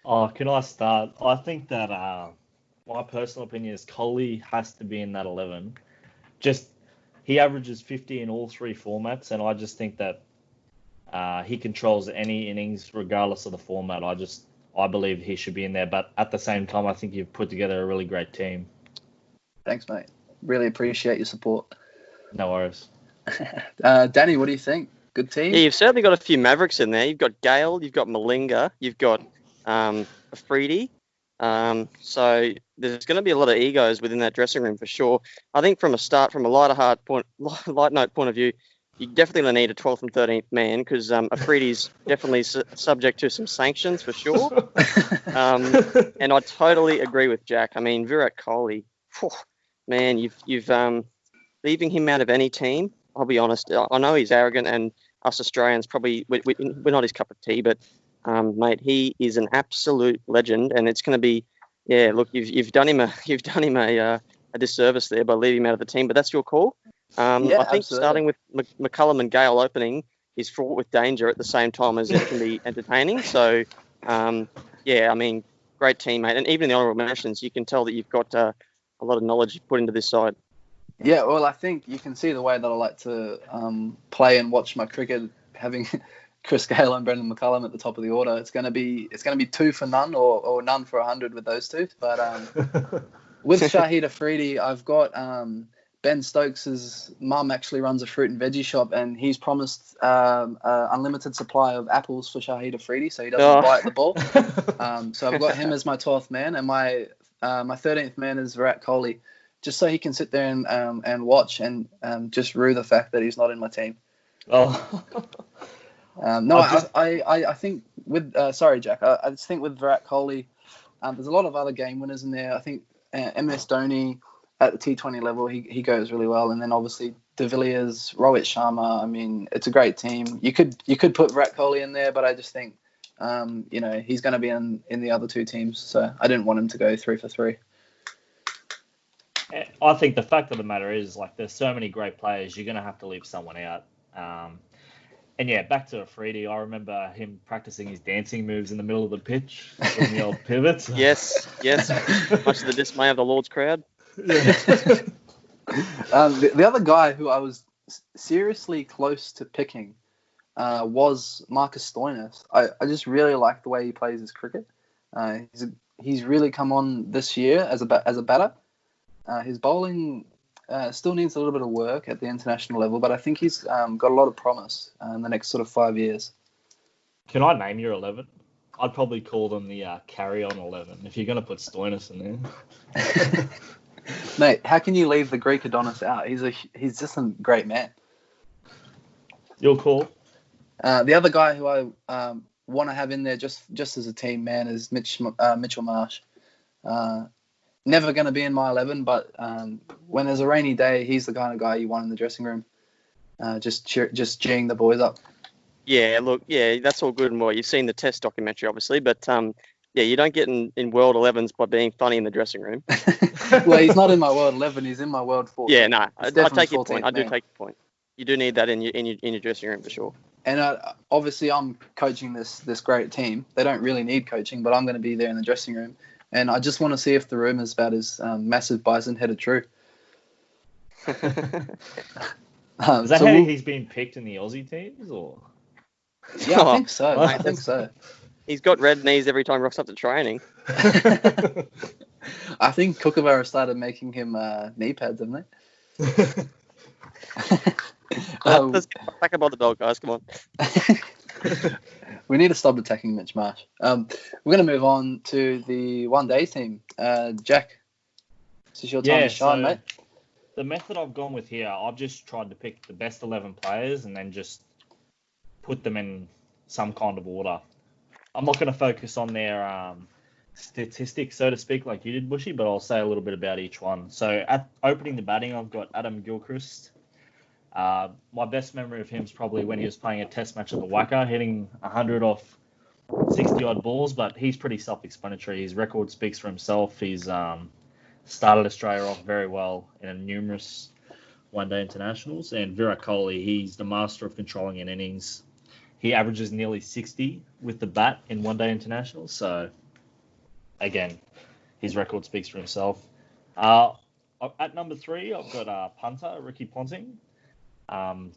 Oh, can I start? I think that my personal opinion is Kohli has to be in that 11. Just he averages 50 in all 3 formats, and I just think that he controls any innings regardless of the format. I believe he should be in there, but at the same time, I think you've put together a really great team. Thanks, mate. Really appreciate your support. No worries. Danny, what do you think? Good team? Yeah, you've certainly got a few Mavericks in there. You've got Gale, you've got Malinga, you've got Afridi. So there's going to be a lot of egos within that dressing room for sure. I think from a light note point of view, you definitely going to need a 12th and 13th man because Afridi's definitely subject to some sanctions for sure. And I totally agree with Jack. I mean, Virat Kohli, man, you've leaving him out of any team. I'll be honest. I know he's arrogant, and us Australians probably we're not his cup of tea. But mate, he is an absolute legend, and it's going to be Look, you've done him a disservice there by leaving him out of the team, but that's your call. I think absolutely. Starting with McCullum and Gale opening is fraught with danger at the same time as it can be entertaining. So I mean, great teammate, and even in the honourable mentions, you can tell that you've got a lot of knowledge put into this side. Yeah, well, I think you can see the way that I like to play and watch my cricket, having Chris Gale and Brendan McCullum at the top of the order. It's gonna be 2 for none or none for 100 with those two. But with Shahid Afridi, I've got Ben Stokes' mum actually runs a fruit and veggie shop, and he's promised unlimited supply of apples for Shahid Afridi, so he doesn't bite the ball. So I've got him as my 12th man, and my 13th man is Virat Kohli, just so he can sit there and watch and just rue the fact that he's not in my team. Oh. I think with sorry Jack, I just think with Virat Kohli, there's a lot of other game winners in there. I think MS Dhoni at the T20 level, he goes really well, and then obviously De Villiers, Rohit Sharma. I mean, it's a great team. You could put Virat Kohli in there, but I just think he's going to be in the other two teams, so I didn't want him to go 3 for 3. I think the fact of the matter is, like, there's so many great players, you're going to have to leave someone out. And yeah, back to Afridi, I remember him practicing his dancing moves in the middle of the pitch in the old pivots. Yes. Much to the dismay of the Lord's crowd. Yeah. The other guy who I was seriously close to picking was Marcus Stoinis. I just really like the way he plays his cricket. He's really come on this year as a batter. His bowling still needs a little bit of work at the international level, but I think he's got a lot of promise in the next sort of 5 years. Can I name your 11? I'd probably call them the carry-on 11 if you're going to put Stoinis in there. Mate, how can you leave the Greek Adonis out? He's just a great man. Your call. The other guy who I want to have in there just as a team man is Mitchell Marsh. Never going to be in my 11, but when there's a rainy day, he's the kind of guy you want in the dressing room, just cheering the boys up. Yeah, look, that's all good and well. You've seen the Test documentary, obviously, but you don't get in World 11s by being funny in the dressing room. Well, he's not in my World 11. He's in my World 14. Yeah, no, I take your point. I do take your point. You do need that in your dressing room for sure. And obviously, I'm coaching this great team. They don't really need coaching, but I'm going to be there in the dressing room. And I just want to see if the rumours about his massive bison head are true. Is that how he's been picked in the Aussie teams, or? Yeah, I think so. I think so. He's got red knees every time he rocks up to training. I think Kookaburra started making him knee pads, haven't they? Let's get back up on the belt, guys. Come on. We need to stop attacking Mitch Marsh. We're going to move on to the one-day team. Jack, this is your time to shine, mate. The method I've gone with here, I've just tried to pick the best 11 players and then just put them in some kind of order. I'm not going to focus on their statistics, so to speak, like you did, Bushy, but I'll say a little bit about each one. So at opening the batting, I've got Adam Gilchrist. My best memory of him is probably when he was playing a test match at the Wacker, hitting 100 off 60-odd balls, but he's pretty self-explanatory. His record speaks for himself. He's started Australia off very well in numerous one-day internationals. And Virat Kohli, he's the master of controlling an innings. He averages nearly 60 with the bat in one-day internationals. So, again, his record speaks for himself. At number 3, I've got punter, Ricky Ponting.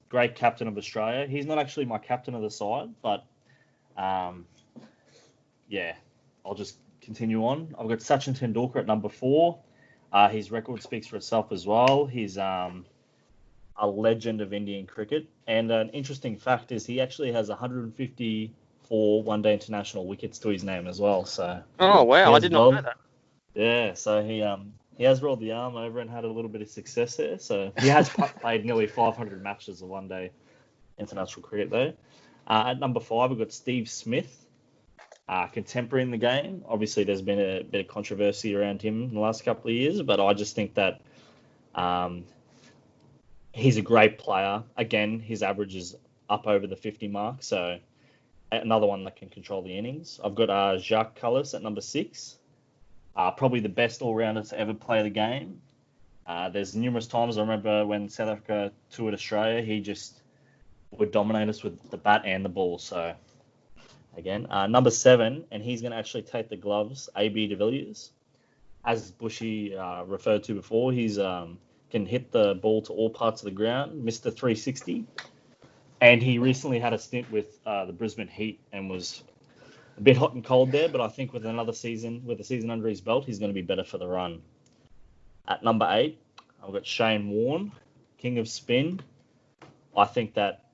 Great captain of Australia. He's not actually my captain of the side, but I'll just continue on. I've got Sachin Tendulkar at number 4. His record speaks for itself as well. He's a legend of Indian cricket. And an interesting fact is he actually has 154 one-day international wickets to his name as well. So. Oh, wow. I did not know that. Yeah, so he has rolled the arm over and had a little bit of success there. So he has played nearly 500 matches of one-day international cricket, though. At number 5, we've got Steve Smith, contemporary in the game. Obviously, there's been a bit of controversy around him in the last couple of years, but I just think that he's a great player. Again, his average is up over the 50 mark, so another one that can control the innings. I've got Jacques Kallis at number 6. Probably the best all-rounder to ever play the game. There's numerous times I remember when South Africa toured Australia, he just would dominate us with the bat and the ball. So, again, number 7, and he's going to actually take the gloves, AB de Villiers. As Bushy referred to before, he's can hit the ball to all parts of the ground, Mr. 360. And he recently had a stint with the Brisbane Heat and was a bit hot and cold there, but I think with a season under his belt, he's going to be better for the run. At number 8, I've got Shane Warne, king of spin. I think that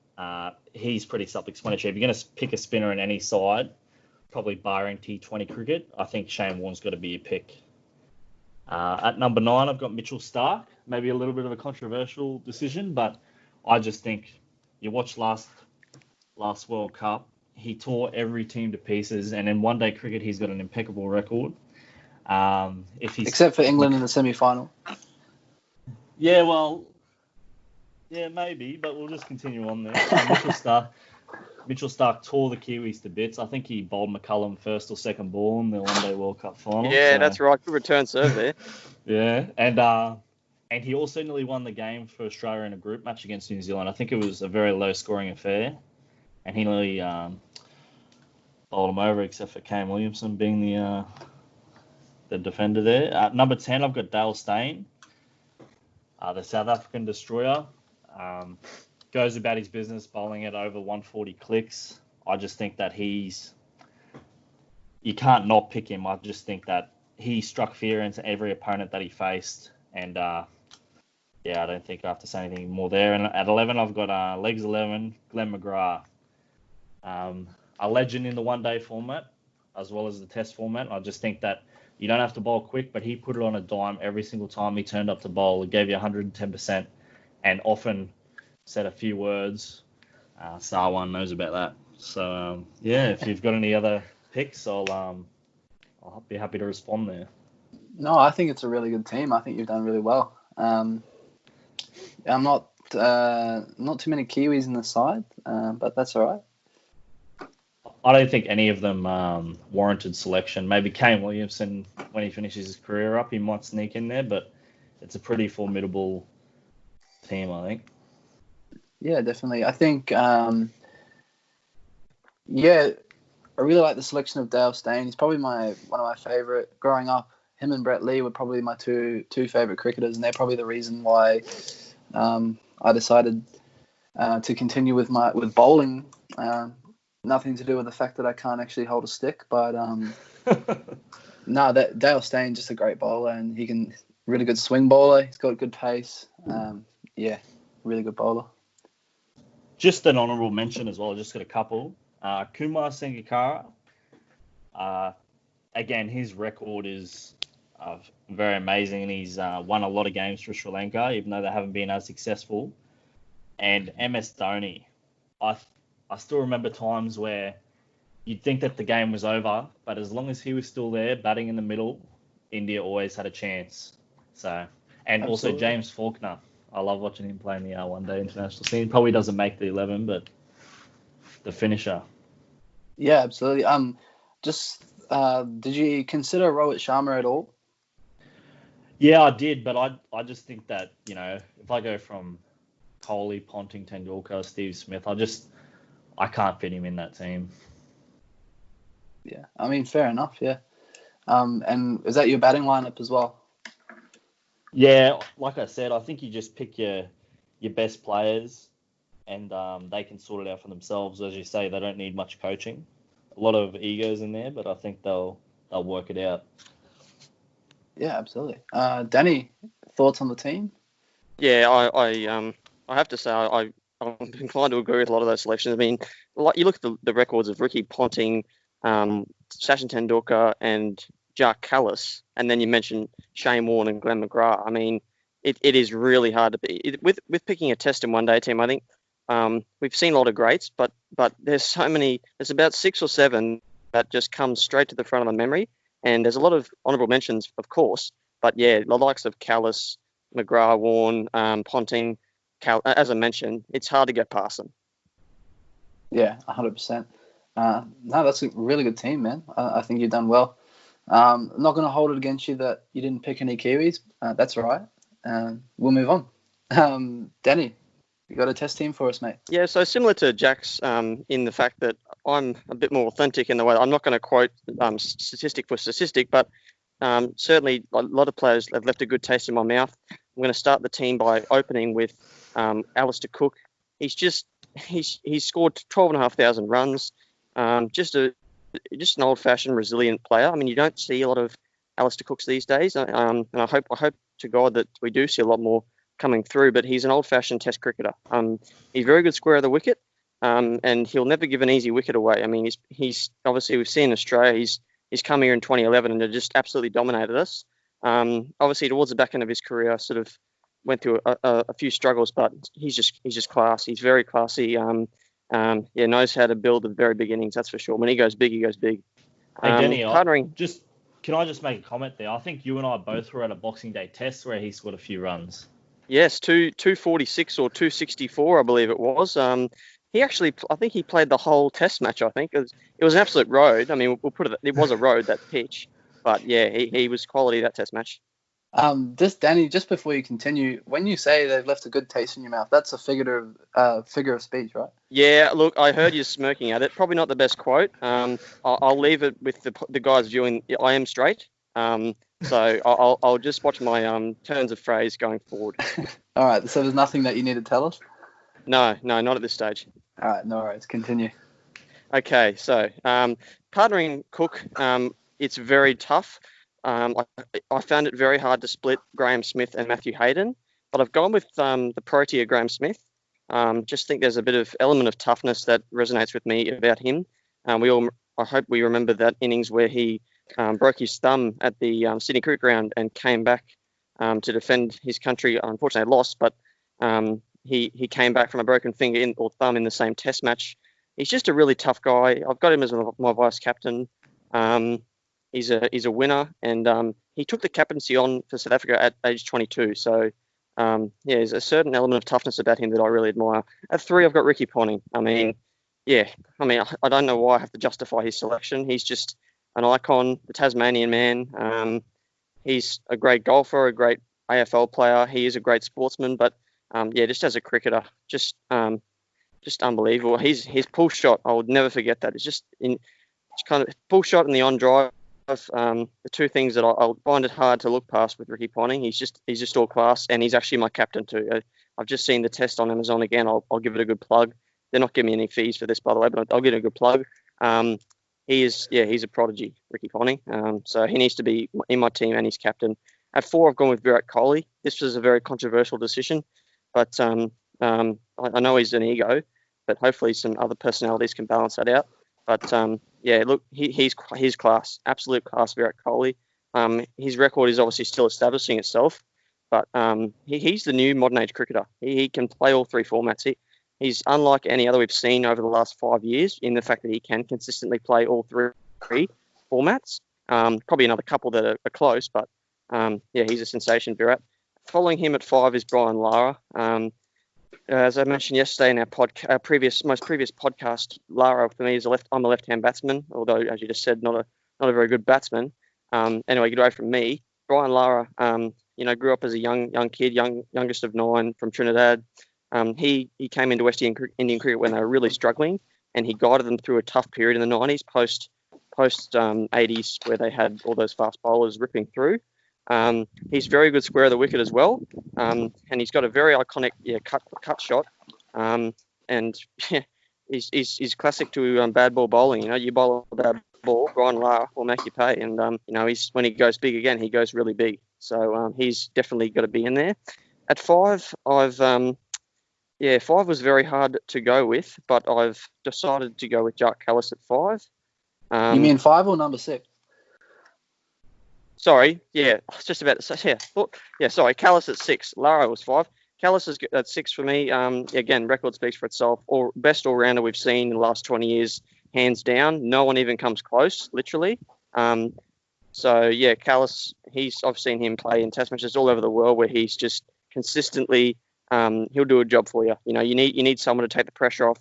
he's pretty self-explanatory. If you're going to pick a spinner in any side, probably barring T20 cricket, I think Shane Warne's got to be a pick. At number 9, I've got Mitchell Starc. Maybe a little bit of a controversial decision, but I just think you watched last World Cup, he tore every team to pieces, and in one-day cricket, he's got an impeccable record. Except for England in the semi-final. Yeah, well, yeah, maybe, but we'll just continue on there. Mitchell Starc tore the Kiwis to bits. I think he bowled McCullum first or second ball in the one-day World Cup final. Yeah, so. That's right. Good return serve there. Yeah, and he also nearly won the game for Australia in a group match against New Zealand. I think it was a very low-scoring affair, and he nearly bowled him over, except for Kane Williamson being the defender there. At number 10, I've got Dale Steyn, the South African destroyer. Goes about his business bowling at over 140 clicks. I just think that you can't not pick him. I just think that he struck fear into every opponent that he faced. And, I don't think I have to say anything more there. And at 11, I've got legs 11, Glenn McGrath. A legend in the one-day format as well as the test format. I just think that you don't have to bowl quick, but he put it on a dime every single time he turned up to bowl. It gave you 110% and often said a few words. Sarwan knows about that. So, if you've got any other picks, I'll be happy to respond there. No, I think it's a really good team. I think you've done really well. I'm not too many Kiwis in the side, but that's all right. I don't think any of them warranted selection. Maybe Kane Williamson, when he finishes his career up, he might sneak in there, but it's a pretty formidable team, I think. Yeah, definitely. I think, I really like the selection of Dale Steyn. He's probably one of my favourite. Growing up, him and Brett Lee were probably my two favourite cricketers, and they're probably the reason why I decided to continue with bowling. Nothing to do with the fact that I can't actually hold a stick, but that Dale Steyn just a great bowler, and he can really good swing bowler. He's got good pace. Really good bowler. Just an honourable mention as well. I just got a couple. Kumar Sangakkara. Again, his record is very amazing, and he's won a lot of games for Sri Lanka, even though they haven't been as successful. And MS Dhoni. I still remember times where you'd think that the game was over, but as long as he was still there, batting in the middle, India always had a chance. So, and Absolutely. Also James Faulkner. I love watching him play in the one-day international scene. Probably doesn't make the 11, but the finisher. Yeah, absolutely. Did you consider Rohit Sharma at all? Yeah, I did, but I just think that, if I go from Kohli, Ponting, Tendulkar, Steve Smith, I can't fit him in that team. Yeah, I mean, fair enough, yeah. And is that your batting lineup as well? Yeah, like I said, I think you just pick your best players and they can sort it out for themselves. As you say, they don't need much coaching. A lot of egos in there, but I think they'll work it out. Yeah, absolutely. Danny, thoughts on the team? Yeah, I have to say I'm inclined to agree with a lot of those selections. I mean, like you look at the records of Ricky Ponting, Sachin Tendulkar, and Jack Callis, and then you mentioned Shane Warne and Glenn McGrath. I mean, it is really hard to be with picking a test and one-day team. I think we've seen a lot of greats, but there's so many. There's about 6 or 7 that just come straight to the front of my memory, and there's a lot of honourable mentions, of course. But yeah, the likes of Callis, McGrath, Warne, Ponting, as I mentioned, it's hard to get past them. Yeah, 100%. No, that's a really good team, man. I think you've done well. I'm not going to hold it against you that you didn't pick any Kiwis. That's all right. We'll move on. Danny, you got a test team for us, mate? Yeah, so similar to Jack's in the fact that I'm a bit more authentic in the way I'm not going to quote statistic for statistic, but certainly a lot of players have left a good taste in my mouth. I'm going to start the team by opening with Alistair Cook. He's just he's scored 12,500 runs. Just an old-fashioned, resilient player. I mean, you don't see a lot of Alistair Cooks these days, and I hope to God that we do see a lot more coming through. But he's an old-fashioned Test cricketer. He's very good square of the wicket, and he'll never give an easy wicket away. I mean, he's obviously, we've seen in Australia, he's come here in 2011 and just absolutely dominated us. Obviously, towards the back end of his career, sort of went through a few struggles, but he's just class. He's very classy. Knows how to build at the very beginnings, that's for sure. When he goes big, he goes big. Hey, Denny, partnering. Can I just make a comment there? I think you and I both were at a Boxing Day test where he scored a few runs. Yes, 246 or 264, I believe it was. I think he played the whole test match, I think. It was an absolute road. I mean, it was a road, that pitch. But yeah, he was quality that test match. Danny, just before you continue, when you say they've left a good taste in your mouth, that's a figure of speech, right? Yeah, look, I heard you smirking at it. Probably not the best quote. I'll leave it with the guys viewing. I am straight. So I'll just watch my turns of phrase going forward. All right. So there's nothing that you need to tell us? No, not at this stage. All right. No worries. Continue. Okay. So partnering Cook, it's very tough. I found it very hard to split Graham Smith and Matthew Hayden, but I've gone with the Protea Graham Smith. Just think there's a bit of element of toughness that resonates with me about him. I hope we remember that innings where he broke his thumb at the Sydney Cricket Ground and came back to defend his country. Unfortunately, lost, but he came back from a broken finger or thumb in the same Test match. He's just a really tough guy. I've got him as my vice captain. He's a winner, and he took the captaincy on for South Africa at age 22. So, there's a certain element of toughness about him that I really admire. At 3, I've got Ricky Ponting. I don't know why I have to justify his selection. He's just an icon, the Tasmanian man. He's a great golfer, a great AFL player. He is a great sportsman, but just as a cricketer, just unbelievable. His pull shot, I would never forget that. It's kind of pull shot and the on drive. The two things that I'll find it hard to look past with Ricky Ponting. He's just all class, and he's actually my captain too. I've just seen the test on Amazon again. I'll give it a good plug. They're not giving me any fees for this, by the way, but I'll give it a good plug. He's a prodigy, Ricky Ponting. So he needs to be in my team, and he's captain. At 4, I've gone with Virat Kohli. This was a very controversial decision, but I know he's an ego, but hopefully some other personalities can balance that out. But look, he's class, absolute class, Virat Kohli. His record is obviously still establishing itself, but he's the new modern age cricketer. He can play all 3 formats. He's unlike any other we've seen over the last 5 years in the fact that he can consistently play all 3 formats. Probably another couple that are close, but he's a sensation, Virat. Following him at 5 is Brian Lara. As I mentioned yesterday in our most previous podcast, Lara for me is I'm a left-hand batsman, although as you just said, not a very good batsman. Anyway, get away from me. Brian Lara, grew up as a young kid, youngest of 9 from Trinidad. He came into West Indian cricket when they were really struggling, and he guided them through a tough period in the 90s, post 80s, where they had all those fast bowlers ripping through. He's very good square of the wicket as well, and he's got a very iconic cut shot, and he's classic to bad ball bowling. You bowl a bad ball, Brian Lara will make you pay, and when he goes big again, he goes really big. So he's definitely got to be in there. At 5, 5 was very hard to go with, but I've decided to go with Jack Callis at 5. You mean 5 or number 6? Sorry, I was just about to say, sorry, Callis at 6. Lara was 5. Callis is at 6 for me. Again, record speaks for itself. Best all-rounder we've seen in the last 20 years, hands down. No one even comes close, literally. Callis, I've seen him play in test matches all over the world where he's just consistently, he'll do a job for you. You need someone to take the pressure off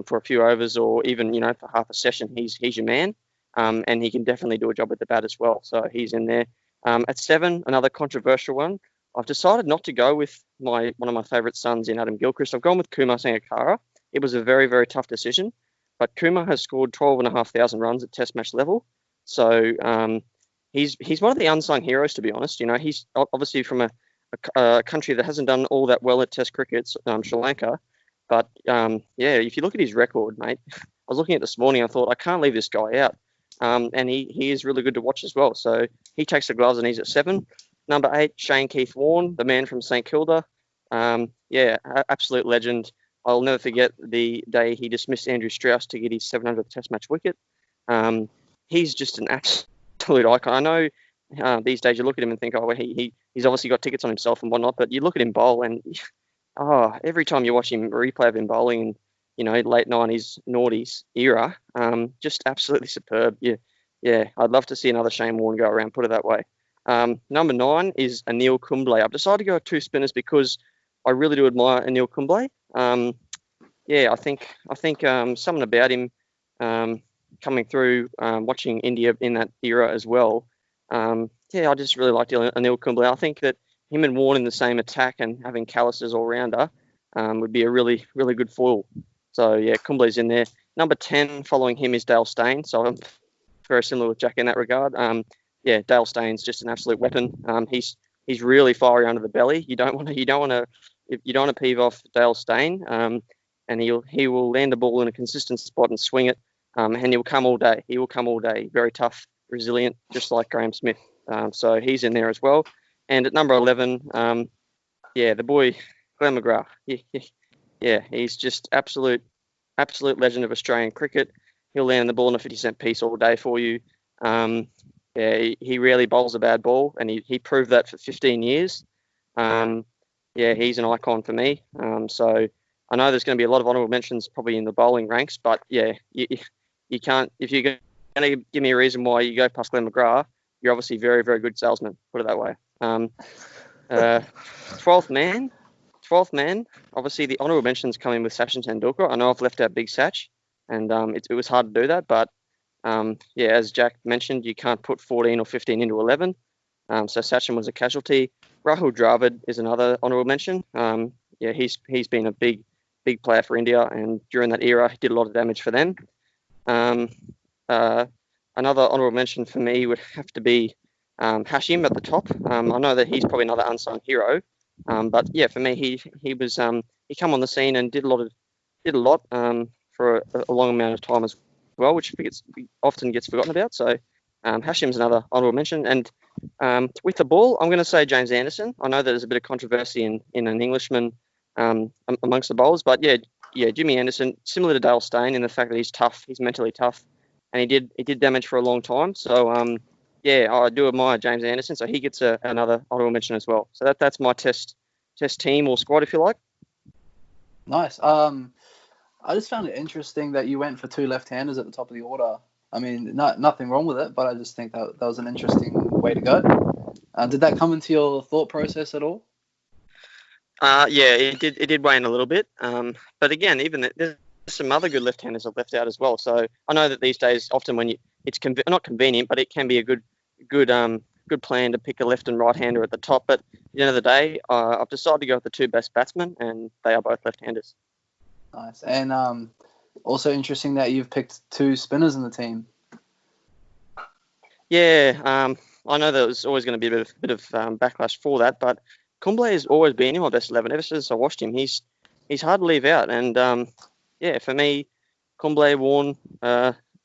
for a few overs or even, for half a session. He's your man. And he can definitely do a job with the bat as well. So he's in there. At 7, another controversial one. I've decided not to go with one of my favourite sons in Adam Gilchrist. I've gone with Kumar Sangakkara. It was a very, very tough decision. But Kumar has scored 12,500 runs at Test match level. So he's one of the unsung heroes, to be honest. He's obviously from a country that hasn't done all that well at Test cricket, Sri Lanka. But if you look at his record, mate, I was looking at this morning. I thought I can't leave this guy out. And he is really good to watch as well. So he takes the gloves and he's at 7. Number 8, Shane Keith Warne, the man from St Kilda. Absolute legend. I'll never forget the day he dismissed Andrew Strauss to get his 700th Test match wicket. He's just an absolute icon. I know these days you look at him and think, he's obviously got tickets on himself and whatnot, but you look at him bowl and every time you watch him replay of him bowling in, late 90s, noughties era, just absolutely superb. Yeah, I'd love to see another Shane Warne go around, put it that way. Number 9 is Anil Kumble. I've decided to go with 2 spinners because I really do admire Anil Kumble. I think something about him coming through, watching India in that era as well. I just really liked Anil Kumble. I think that him and Warne in the same attack and having Callis as all-rounder would be a really, really good foil. So, yeah, Kumble's in there. Number 10 following him is Dale Steyn. So I'm very similar with Jack in that regard. Dale Steyn's just an absolute weapon. He's really fiery under the belly. You don't want to peeve off Dale Steyn. And he will land the ball in a consistent spot and swing it. And he'll come all day. He will come all day. Very tough, resilient, just like Graham Smith. So he's in there as well. And at number 11, the boy Glenn McGrath. He's just absolute legend of Australian cricket. He'll land the ball in a 50-cent piece all day for you. He rarely bowls a bad ball, and he proved that for 15 years. He's an icon for me. So I know there's going to be a lot of honourable mentions probably in the bowling ranks, but you can't, if you're going to give me a reason why you go past Glenn McGrath, you're obviously a very, very good salesman, put it that way. 12th man, obviously the honourable mentions come in with Sachin Tendulkar. I know I've left out Big Sach, and it was hard to do that, but as Jack mentioned, you can't put 14 or 15 into 11. So Sachin was a casualty. Rahul Dravid is another honourable mention. He's been a big player for India, and during that era, he did a lot of damage for them. Another honourable mention for me would have to be Hashim at the top. I know that he's probably another unsung hero, but for me, he was he come on the scene and did a lot for a long amount of time as well, which often gets forgotten about. So Hashim's another honourable mention. And with the ball, I'm going to say James Anderson. I know that there's a bit of controversy in an Englishman amongst the bowlers, but Jimmy Anderson, similar to Dale Steyn in the fact that he's tough, he's mentally tough, and he did damage for a long time. So I do admire James Anderson. So he gets another honourable mention as well. So that's my test team or squad, if you like. Nice. I just found it interesting that you went for 2 left-handers at the top of the order. I mean, nothing wrong with it, but I just think that was an interesting way to go. Did that come into your thought process at all? It did wane a little bit. But again, even there's some other good left-handers I've left out as well. So I know that these days, often when it's not convenient, but it can be a good plan to pick a left and right-hander at the top. But at the end of the day, I've decided to go with the 2 best batsmen, and they are both left-handers. Nice. And also interesting that you've picked 2 spinners in the team. I know there was always going to be a bit of backlash for that, but Kumble has always been in my best 11 ever since I watched him. He's hard to leave out, and for me, Kumble, Warne,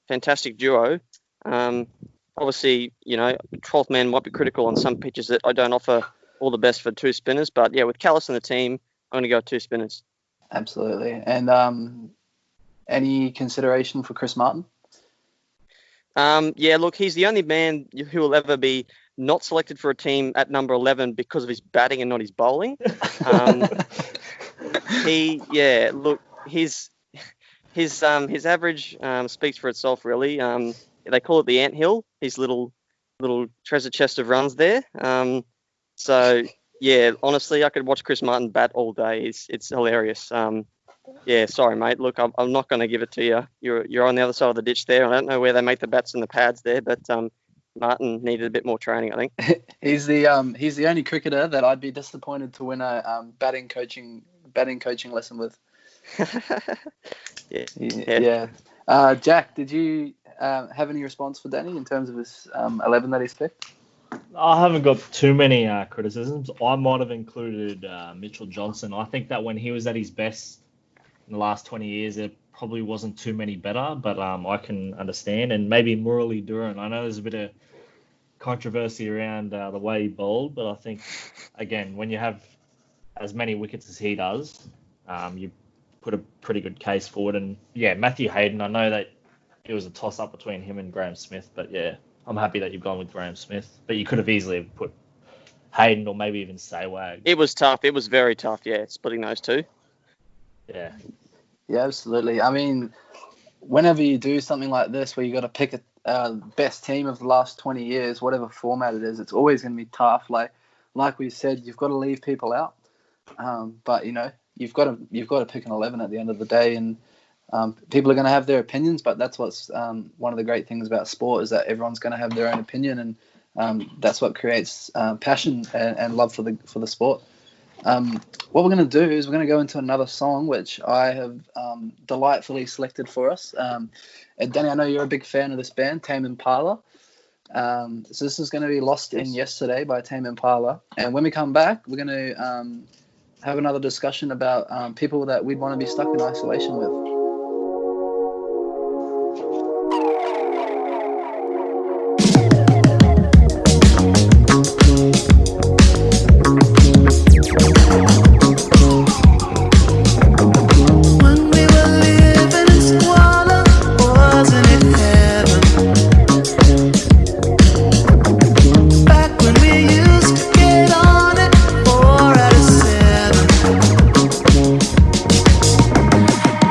fantastic duo. Obviously, 12th man might be critical on some pitches that I don't offer all the best for 2 spinners, but with Callis in the team, I'm going to go 2 spinners. Absolutely. And any consideration for Chris Martin? Look, he's the only man who will ever be not selected for a team at number 11 because of his batting and not his bowling. His average speaks for itself, really. They call it the anthill, his little treasure chest of runs there. Honestly, I could watch Chris Martin bat all day. It's hilarious. Sorry, mate. Look, I'm not going to give it to you. You're on the other side of the ditch there. I don't know where they make the bats and the pads there, but Martin needed a bit more training, I think. He's the only cricketer that I'd be disappointed to win a batting coaching lesson with. Yeah. Jack, did you have any response for Danny in terms of his 11 that he's picked? I haven't got too many criticisms. I might have included Mitchell Johnson. I think that when he was at his best, in the last 20 years, there probably wasn't too many better, but I can understand. And maybe Murali Duran. I know there's a bit of controversy around the way he bowled, but I think, again, when you have as many wickets as he does, you put a pretty good case forward. And yeah, Matthew Hayden, I know that it was a toss-up between him and Graham Smith, but yeah, I'm happy that you've gone with Graham Smith. But you could have easily put Hayden or maybe even Saywag. It was tough. It was very tough, yeah, splitting those two. Yeah. Yeah, absolutely. I mean, whenever you do something like this where you got to pick a best team of the last 20 years, whatever format it is, it's always going to be tough. Like we said, you've got to leave people out. But, you know, you've got to pick an 11 at the end of the day, and people are going to have their opinions, but that's what's one of the great things about sport is that everyone's going to have their own opinion, and that's what creates passion and love for the sport. What we're going to do is we're going to go into another song which I have delightfully selected for us. And Danny, I know you're a big fan of this band, Tame Impala. So this is going to be Lost in Yesterday by Tame Impala. And when we come back, we're going to have another discussion about people that we'd want to be stuck in isolation with.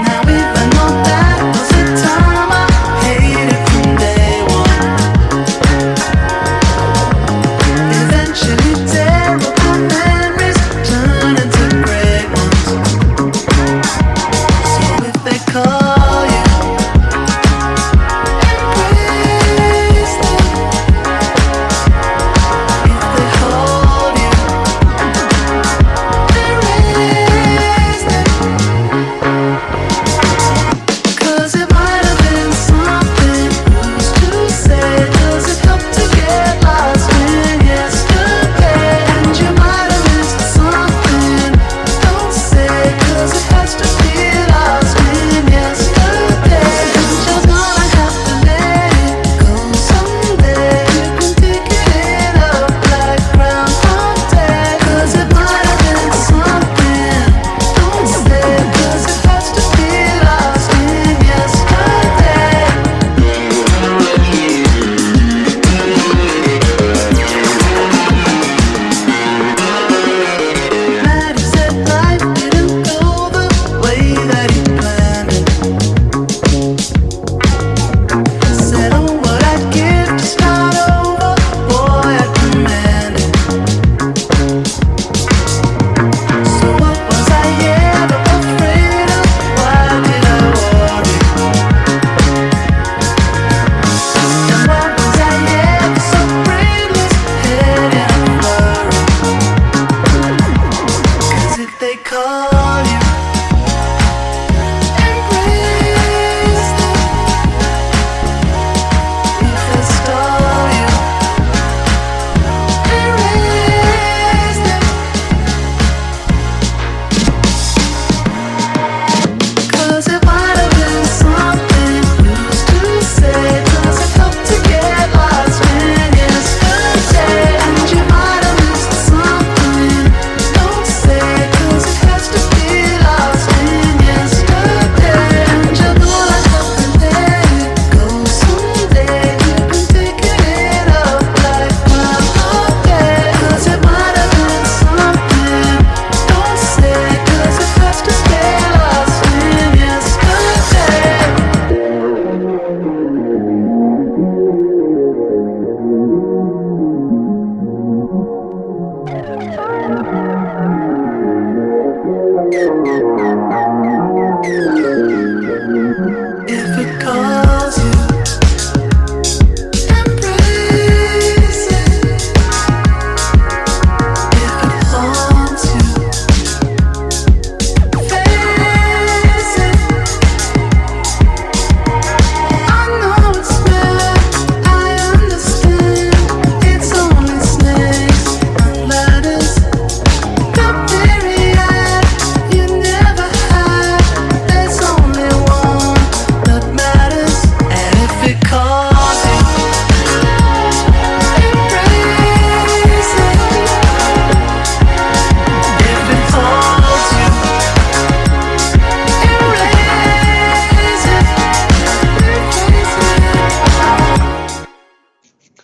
Now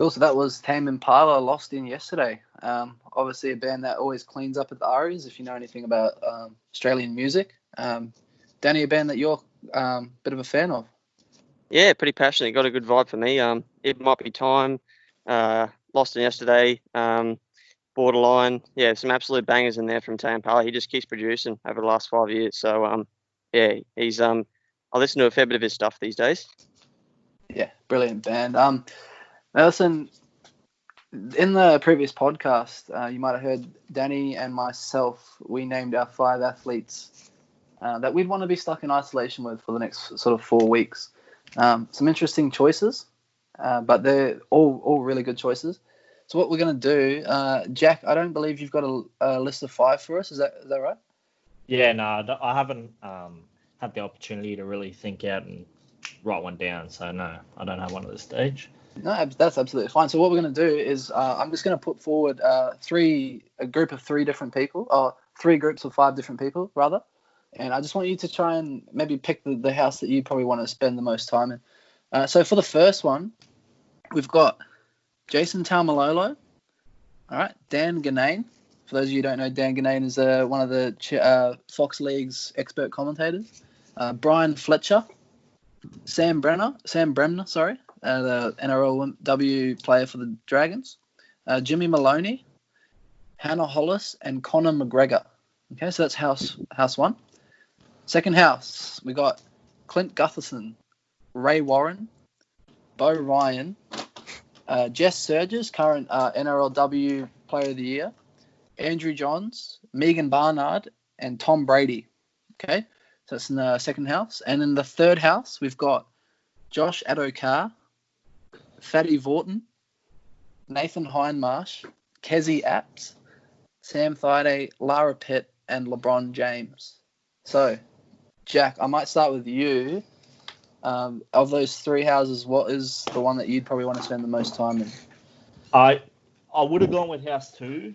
So that was Tame Impala, Lost in Yesterday. Obviously a band that always cleans up at the Aries, if you know anything about Australian music. Danny, a band that you're a bit of a fan of? Yeah, pretty passionate. Got a good vibe for me. It might be time. Lost in Yesterday. Borderline. Yeah, some absolute bangers in there from Tame Impala. He just keeps producing over the last 5 years. So yeah, he's I listen to a fair bit of his stuff these days. Yeah, brilliant band. Now listen, in the previous podcast, you might have heard Danny and myself, we named our 5 athletes that we'd want to be stuck in isolation with for the next sort of 4 weeks. Some interesting choices, but they're all really good choices. So what we're going to do, Jack, I don't believe you've got a list of 5 for us. Is that right? Yeah, no, I haven't had the opportunity to really think out and write one down. So no, I don't have one at this stage. No, that's absolutely fine. So what we're going to do is I'm just going to put forward a group of 3 different people, or 3 groups of 5 different people, rather. And I just want you to try and maybe pick the house that you probably want to spend the most time in. So for the first one, we've got Jason Taumalolo. All right, Dan Ganane. For those of you who don't know, Dan Ganane is one of the Fox League's expert commentators. Brian Fletcher. Sam Bremner, the NRL player for the Dragons. Jimmy Maloney, Hannah Hollis, and Conor McGregor. Okay, so that's house 1. Second house, we got Clint Gutherson, Ray Warren, Bo Ryan, Jess Surges, current NRLW Player of the Year, Andrew Johns, Megan Barnard, and Tom Brady. Okay, so that's in the second house. And in the third house, we've got Josh Adokar, Fatty Vorton, Nathan Hindmarsh, Kezi Apps, Sam Thaiday, Lara Pitt, and LeBron James. So, Jack, I might start with you. Of those 3 houses, what is the one that you'd probably want to spend the most time in? I would have gone with house 2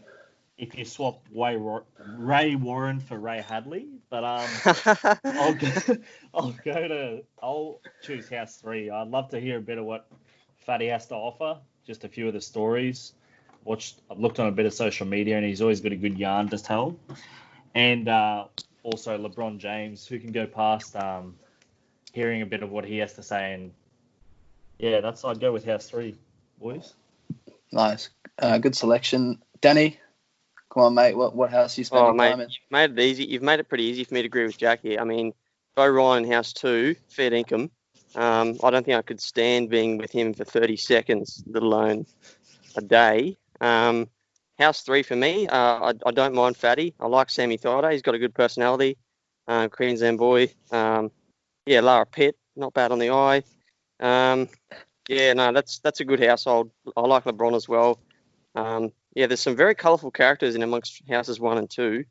if you swap Ray Warren for Ray Hadley, but I'll choose house 3. I'd love to hear a bit of what Fatty has to offer. Just a few of the stories. I've looked on a bit of social media, and he's always got a good yarn to tell. And also LeBron James, who can go past hearing a bit of what he has to say. And yeah, I'd go with house 3, boys. Nice, good selection, Danny. Come on, mate. What house are you spending time in? You've made it easy. You've made it pretty easy for me to agree with Jack here. I mean, Bo Ryan, house 2, fair income. I don't think I could stand being with him for 30 seconds, let alone a day. House 3 for me. I don't mind Fatty. I like Sammy Thaiday. He's got a good personality. Queensland boy. Lara Pitt, not bad on the eye. That's a good household. I like LeBron as well. There's some very colourful characters in amongst houses 1 and 2.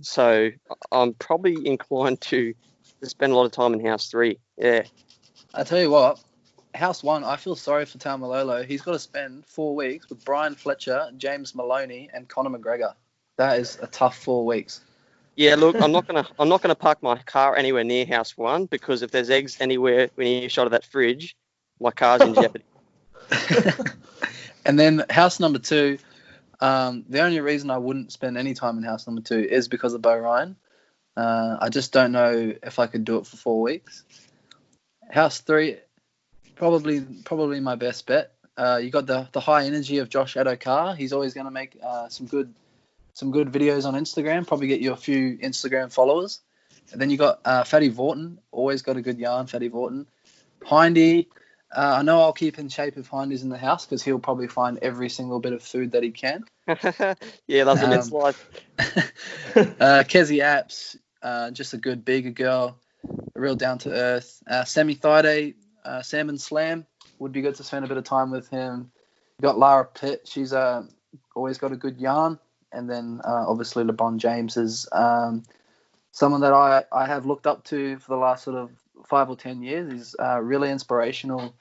So I'm probably inclined to spend a lot of time in house 3. Yeah. I tell you what, house 1, I feel sorry for Taumalolo. He's got to spend 4 weeks with Brian Fletcher, James Maloney, and Conor McGregor. That is a tough 4 weeks. Yeah, look, I'm not gonna park my car anywhere near house 1, because if there's eggs anywhere when you shot of that fridge, my car's in jeopardy. And then house number 2, the only reason I wouldn't spend any time in house number 2 is because of Bo Ryan. I just don't know if I could do it for 4 weeks. House 3, probably my best bet. You got the high energy of Josh Adokar. He's always going to make some good videos on Instagram. Probably get you a few Instagram followers. And then you got Fatty Vorton. Always got a good yarn, Fatty Vorton. Hindy. I know I'll keep in shape if Hindy's in the house, because he'll probably find every single bit of food that he can. Yeah, that's an its life. Kezi Apps, just a good bigger girl, a real down to earth. Sammy Thaiday, Salmon Slam, would be good to spend a bit of time with him. You got Lara Pitt, she's always got a good yarn. And then obviously LeBron James is someone that I have looked up to for the last sort of 5 or 10 years. He's really inspirational.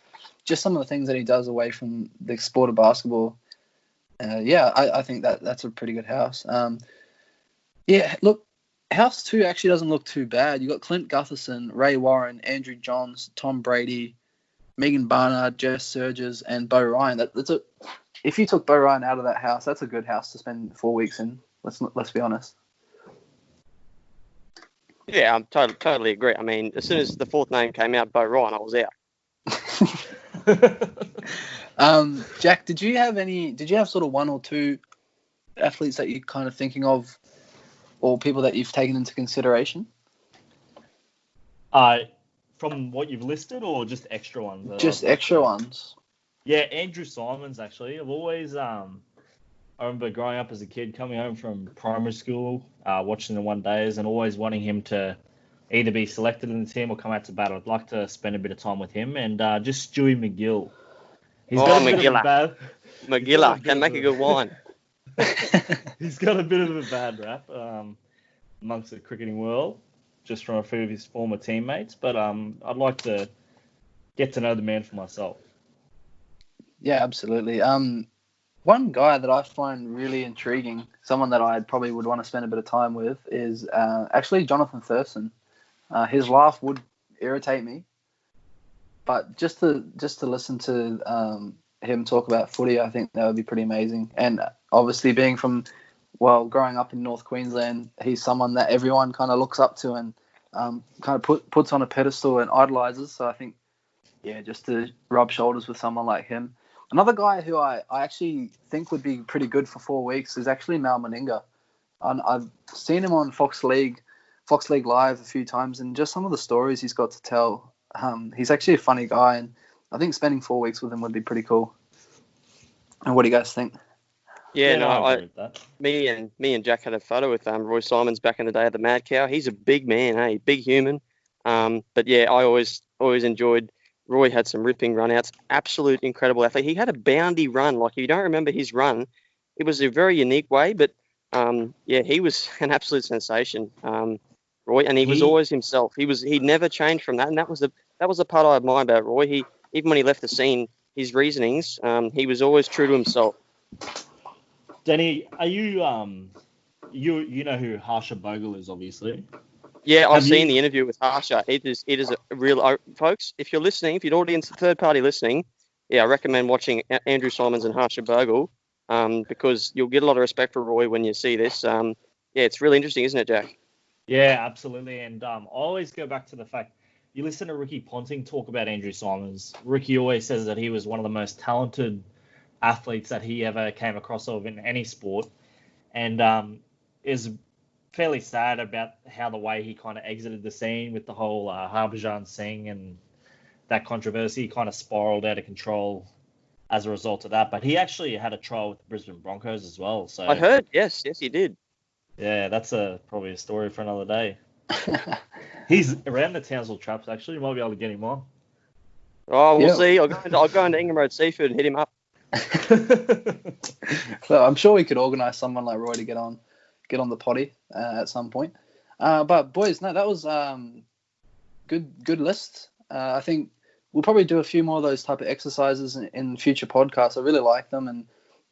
Just some of the things that he does away from the sport of basketball. I think that's a pretty good house. Look, house 2 actually doesn't look too bad. You got Clint Gutherson, Ray Warren, Andrew Johns, Tom Brady, Megan Barnard, Jess Surges, and Bo Ryan. If you took Bo Ryan out of that house, that's a good house to spend 4 weeks in. Let's be honest. Yeah, I'm totally agree. I mean, as soon as the fourth name came out, Bo Ryan, I was out. Jack, did you have sort of one or two athletes that you're kind of thinking of, or people that you've taken into consideration? From what you've listed, or just extra ones? Just extra ones. Yeah, Andrew Simons, actually. I've always, I remember growing up as a kid, coming home from primary school, watching the one days, and always wanting him to either be selected in the team or come out to battle. I'd like to spend a bit of time with him. And just Stewie McGill. McGilla can make a good wine. He's got a bit of a bad rap amongst the cricketing world, just from a few of his former teammates. But I'd like to get to know the man for myself. Yeah, absolutely. One guy that I find really intriguing, someone that I probably would want to spend a bit of time with, is actually Jonathan Thurston. His laugh would irritate me, but just to listen to him talk about footy, I think that would be pretty amazing. And obviously, growing up in North Queensland, he's someone that everyone kind of looks up to and kind of puts on a pedestal and idolizes. So I think, yeah, just to rub shoulders with someone like him. Another guy who I actually think would be pretty good for 4 weeks is actually Mal Meninga. I've seen him on Fox League Live a few times, and just some of the stories he's got to tell. He's actually a funny guy, and I think spending 4 weeks with him would be pretty cool. And what do you guys think? Me and Jack had a photo with Roy Simons back in the day at the Mad Cow. He's a big man, big human. But yeah, I always enjoyed. Roy had some ripping runouts, absolute incredible athlete. He had a boundy run. Like, if you don't remember his run, it was a very unique way, but he was an absolute sensation. Roy, and he was always himself. He never changed from that, and that was the part I admire about Roy. Even when he left the scene, his reasonings, he was always true to himself. Danny, are you you know who Harsha Bogle is, obviously? Yeah, I've seen the interview with Harsha. It is a real, folks. If you're listening, if you're an audience, third party listening, I recommend watching Andrew Simons and Harsha Bogle, because you'll get a lot of respect for Roy when you see this. It's really interesting, isn't it, Jack? Yeah, absolutely. And I always go back to the fact, you listen to Ricky Ponting talk about Andrew Simons. Ricky always says that he was one of the most talented athletes that he ever came across in any sport, and is fairly sad about how the way he kind of exited the scene with the whole Harbhajan Singh and that controversy kind of spiraled out of control as a result of that. But he actually had a trial with the Brisbane Broncos as well. So I heard, yes, he did. Yeah, that's probably a story for another day. He's around the Townsville Traps, actually. You might be able to get him on. Oh, we'll see. I'll go into Ingham Road Seafood and hit him up. So I'm sure we could organise someone like Roy to get on the potty at some point. But boys, no, that was good list. I think we'll probably do a few more of those type of exercises in future podcasts. I really like them, and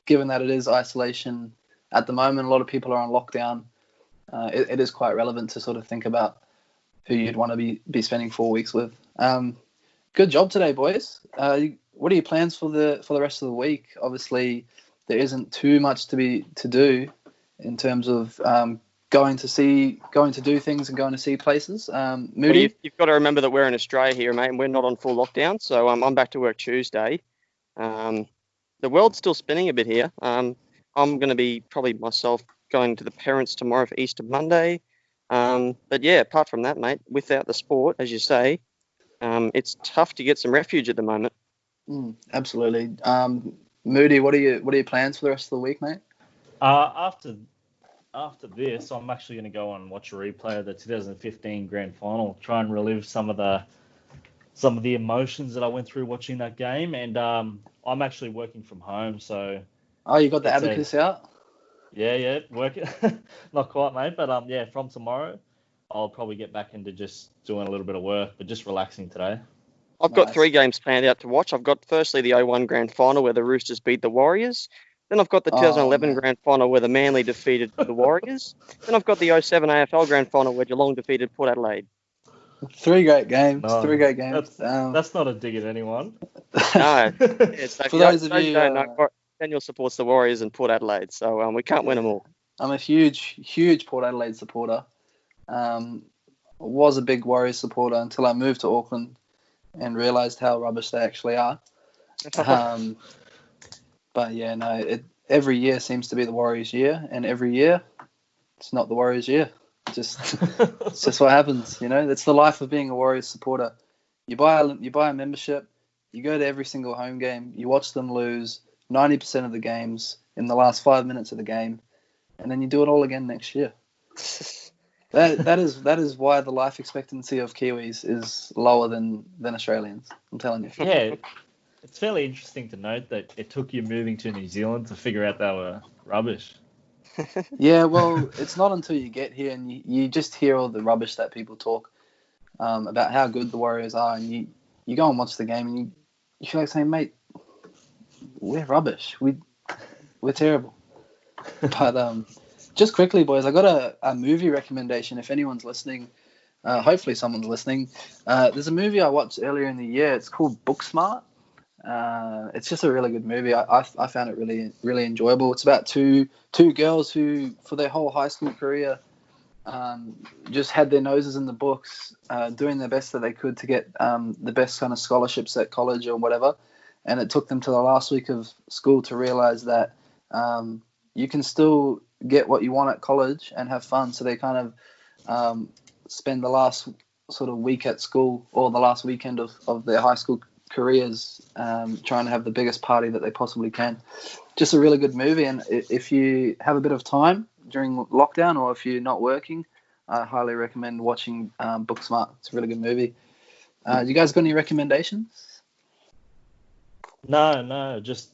given that it is isolation at the moment, a lot of people are on lockdown. It is quite relevant to sort of think about who you'd want to be spending 4 weeks with. Good job today, boys. What are your plans for the rest of the week? Obviously, there isn't too much to do in terms of going to do things and going to see places. Moody? Well, you've got to remember that we're in Australia here, mate, and we're not on full lockdown. So I'm back to work Tuesday. The world's still spinning a bit here. I'm going to be probably myself going to the parents tomorrow for Easter Monday. But yeah, apart from that, mate, without the sport, as you say, it's tough to get some refuge at the moment. Absolutely. Moody, what are your plans for the rest of the week, mate? After this, I'm actually going to go and watch a replay of the 2015 Grand Final, try and relive some of the emotions that I went through watching that game. And I'm actually working from home, so. Oh, you got the abacus out? Yeah, working. Not quite, mate, but from tomorrow, I'll probably get back into just doing a little bit of work, but just relaxing today. I've got 3 games planned out to watch. I've got firstly the 01 Grand Final where the Roosters beat the Warriors. Then I've got the 2011 Grand Final where the Manly defeated the Warriors. Then I've got the 07 AFL Grand Final where Geelong defeated Port Adelaide. Three great games. No, Three great games. That's not a dig at anyone. No, it's like, For those of you you, don't know, Daniel supports the Warriors and Port Adelaide, so we can't win them all. I'm a huge Port Adelaide supporter. Was a big Warriors supporter until I moved to Auckland and realised how rubbish they actually are. But yeah, no, every year seems to be the Warriors' year, and every year it's not the Warriors' year. It's just what happens, you know. That's the life of being a Warriors supporter. You buy a membership, you go to every single home game, you watch them lose 90% of the games in the last 5 minutes of the game, and then you do it all again next year. That is why the life expectancy of Kiwis is lower than Australians. I'm telling you. Yeah, it's fairly interesting to note that it took you moving to New Zealand to figure out they were rubbish. Yeah, well, it's not until you get here and you just hear all the rubbish that people talk about how good the Warriors are, and you go and watch the game and you feel like saying, mate, we're rubbish. We're terrible. But just quickly, boys, I got a movie recommendation. If anyone's listening, hopefully someone's listening. There's a movie I watched earlier in the year. It's called Booksmart. It's just a really good movie. I found it really, really enjoyable. It's about two girls who, for their whole high school career, just had their noses in the books, doing their best that they could to get the best kind of scholarships at college or whatever. And it took them to the last week of school to realize that you can still get what you want at college and have fun. So they kind of spend the last sort of week at school or the last weekend of their high school careers trying to have the biggest party that they possibly can. Just a really good movie, and if you have a bit of time during lockdown or if you're not working, I highly recommend watching Booksmart. It's a really good movie. You guys got any recommendations? No, just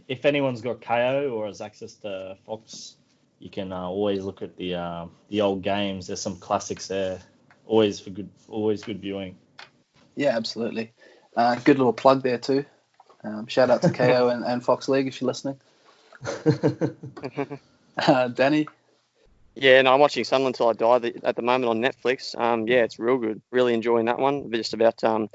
if anyone's got KO or has access to Fox, you can always look at the old games. There's some classics there, always good viewing. Yeah, absolutely. Good little plug there too. Shout out to KO and Fox League if you're listening. Danny? Yeah, no, I'm watching Sunderland Till I Die at the moment on Netflix. Yeah, it's real good. Really enjoying that one. Just about the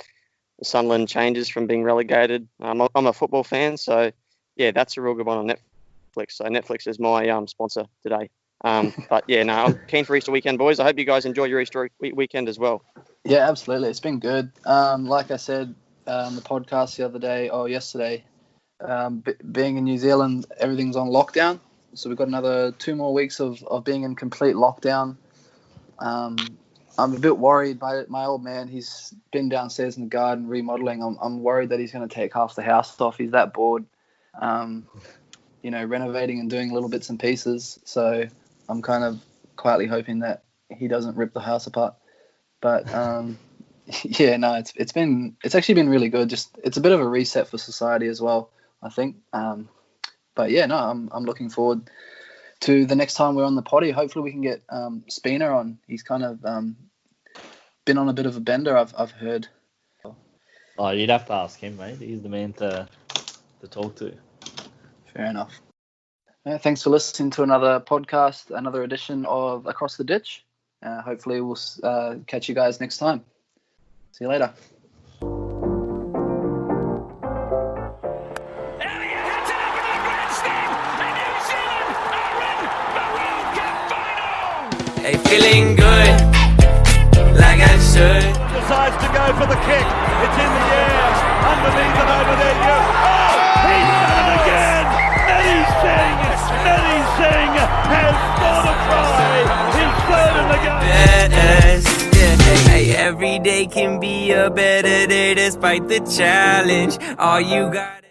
Sunderland changes from being relegated. I'm a football fan, so yeah, that's a real good one on Netflix. So Netflix is my sponsor today. But yeah, no, I'm keen for Easter weekend, boys. I hope you guys enjoy your Easter weekend as well. Yeah, absolutely. It's been good. Like I said, the podcast yesterday, being in New Zealand, everything's on lockdown. So we've got another 2 more weeks of being in complete lockdown. I'm a bit worried. My old man, he's been downstairs in the garden remodeling. I'm worried that he's going to take half the house off. He's that bored, renovating and doing little bits and pieces. So I'm kind of quietly hoping that he doesn't rip the house apart. But yeah, no, it's actually been really good. Just it's a bit of a reset for society as well, I think. But yeah, no, I'm looking forward to the next time we're on the potty. Hopefully we can get Spina on. He's kind of been on a bit of a bender, I've heard. Oh, you'd have to ask him, mate. He's the man to talk to. Fair enough. Yeah, thanks for listening to another podcast, another edition of Across the Ditch. Hopefully we'll catch you guys next time. See you later. Hey, feeling good, like I should. Decides to go for the kick. It's in the air, underneath and over there. Oh, he's done it again. Many Singh has scored a try. His third in the game. Best, yeah. Hey, every day can be a better day despite the challenge. All you got.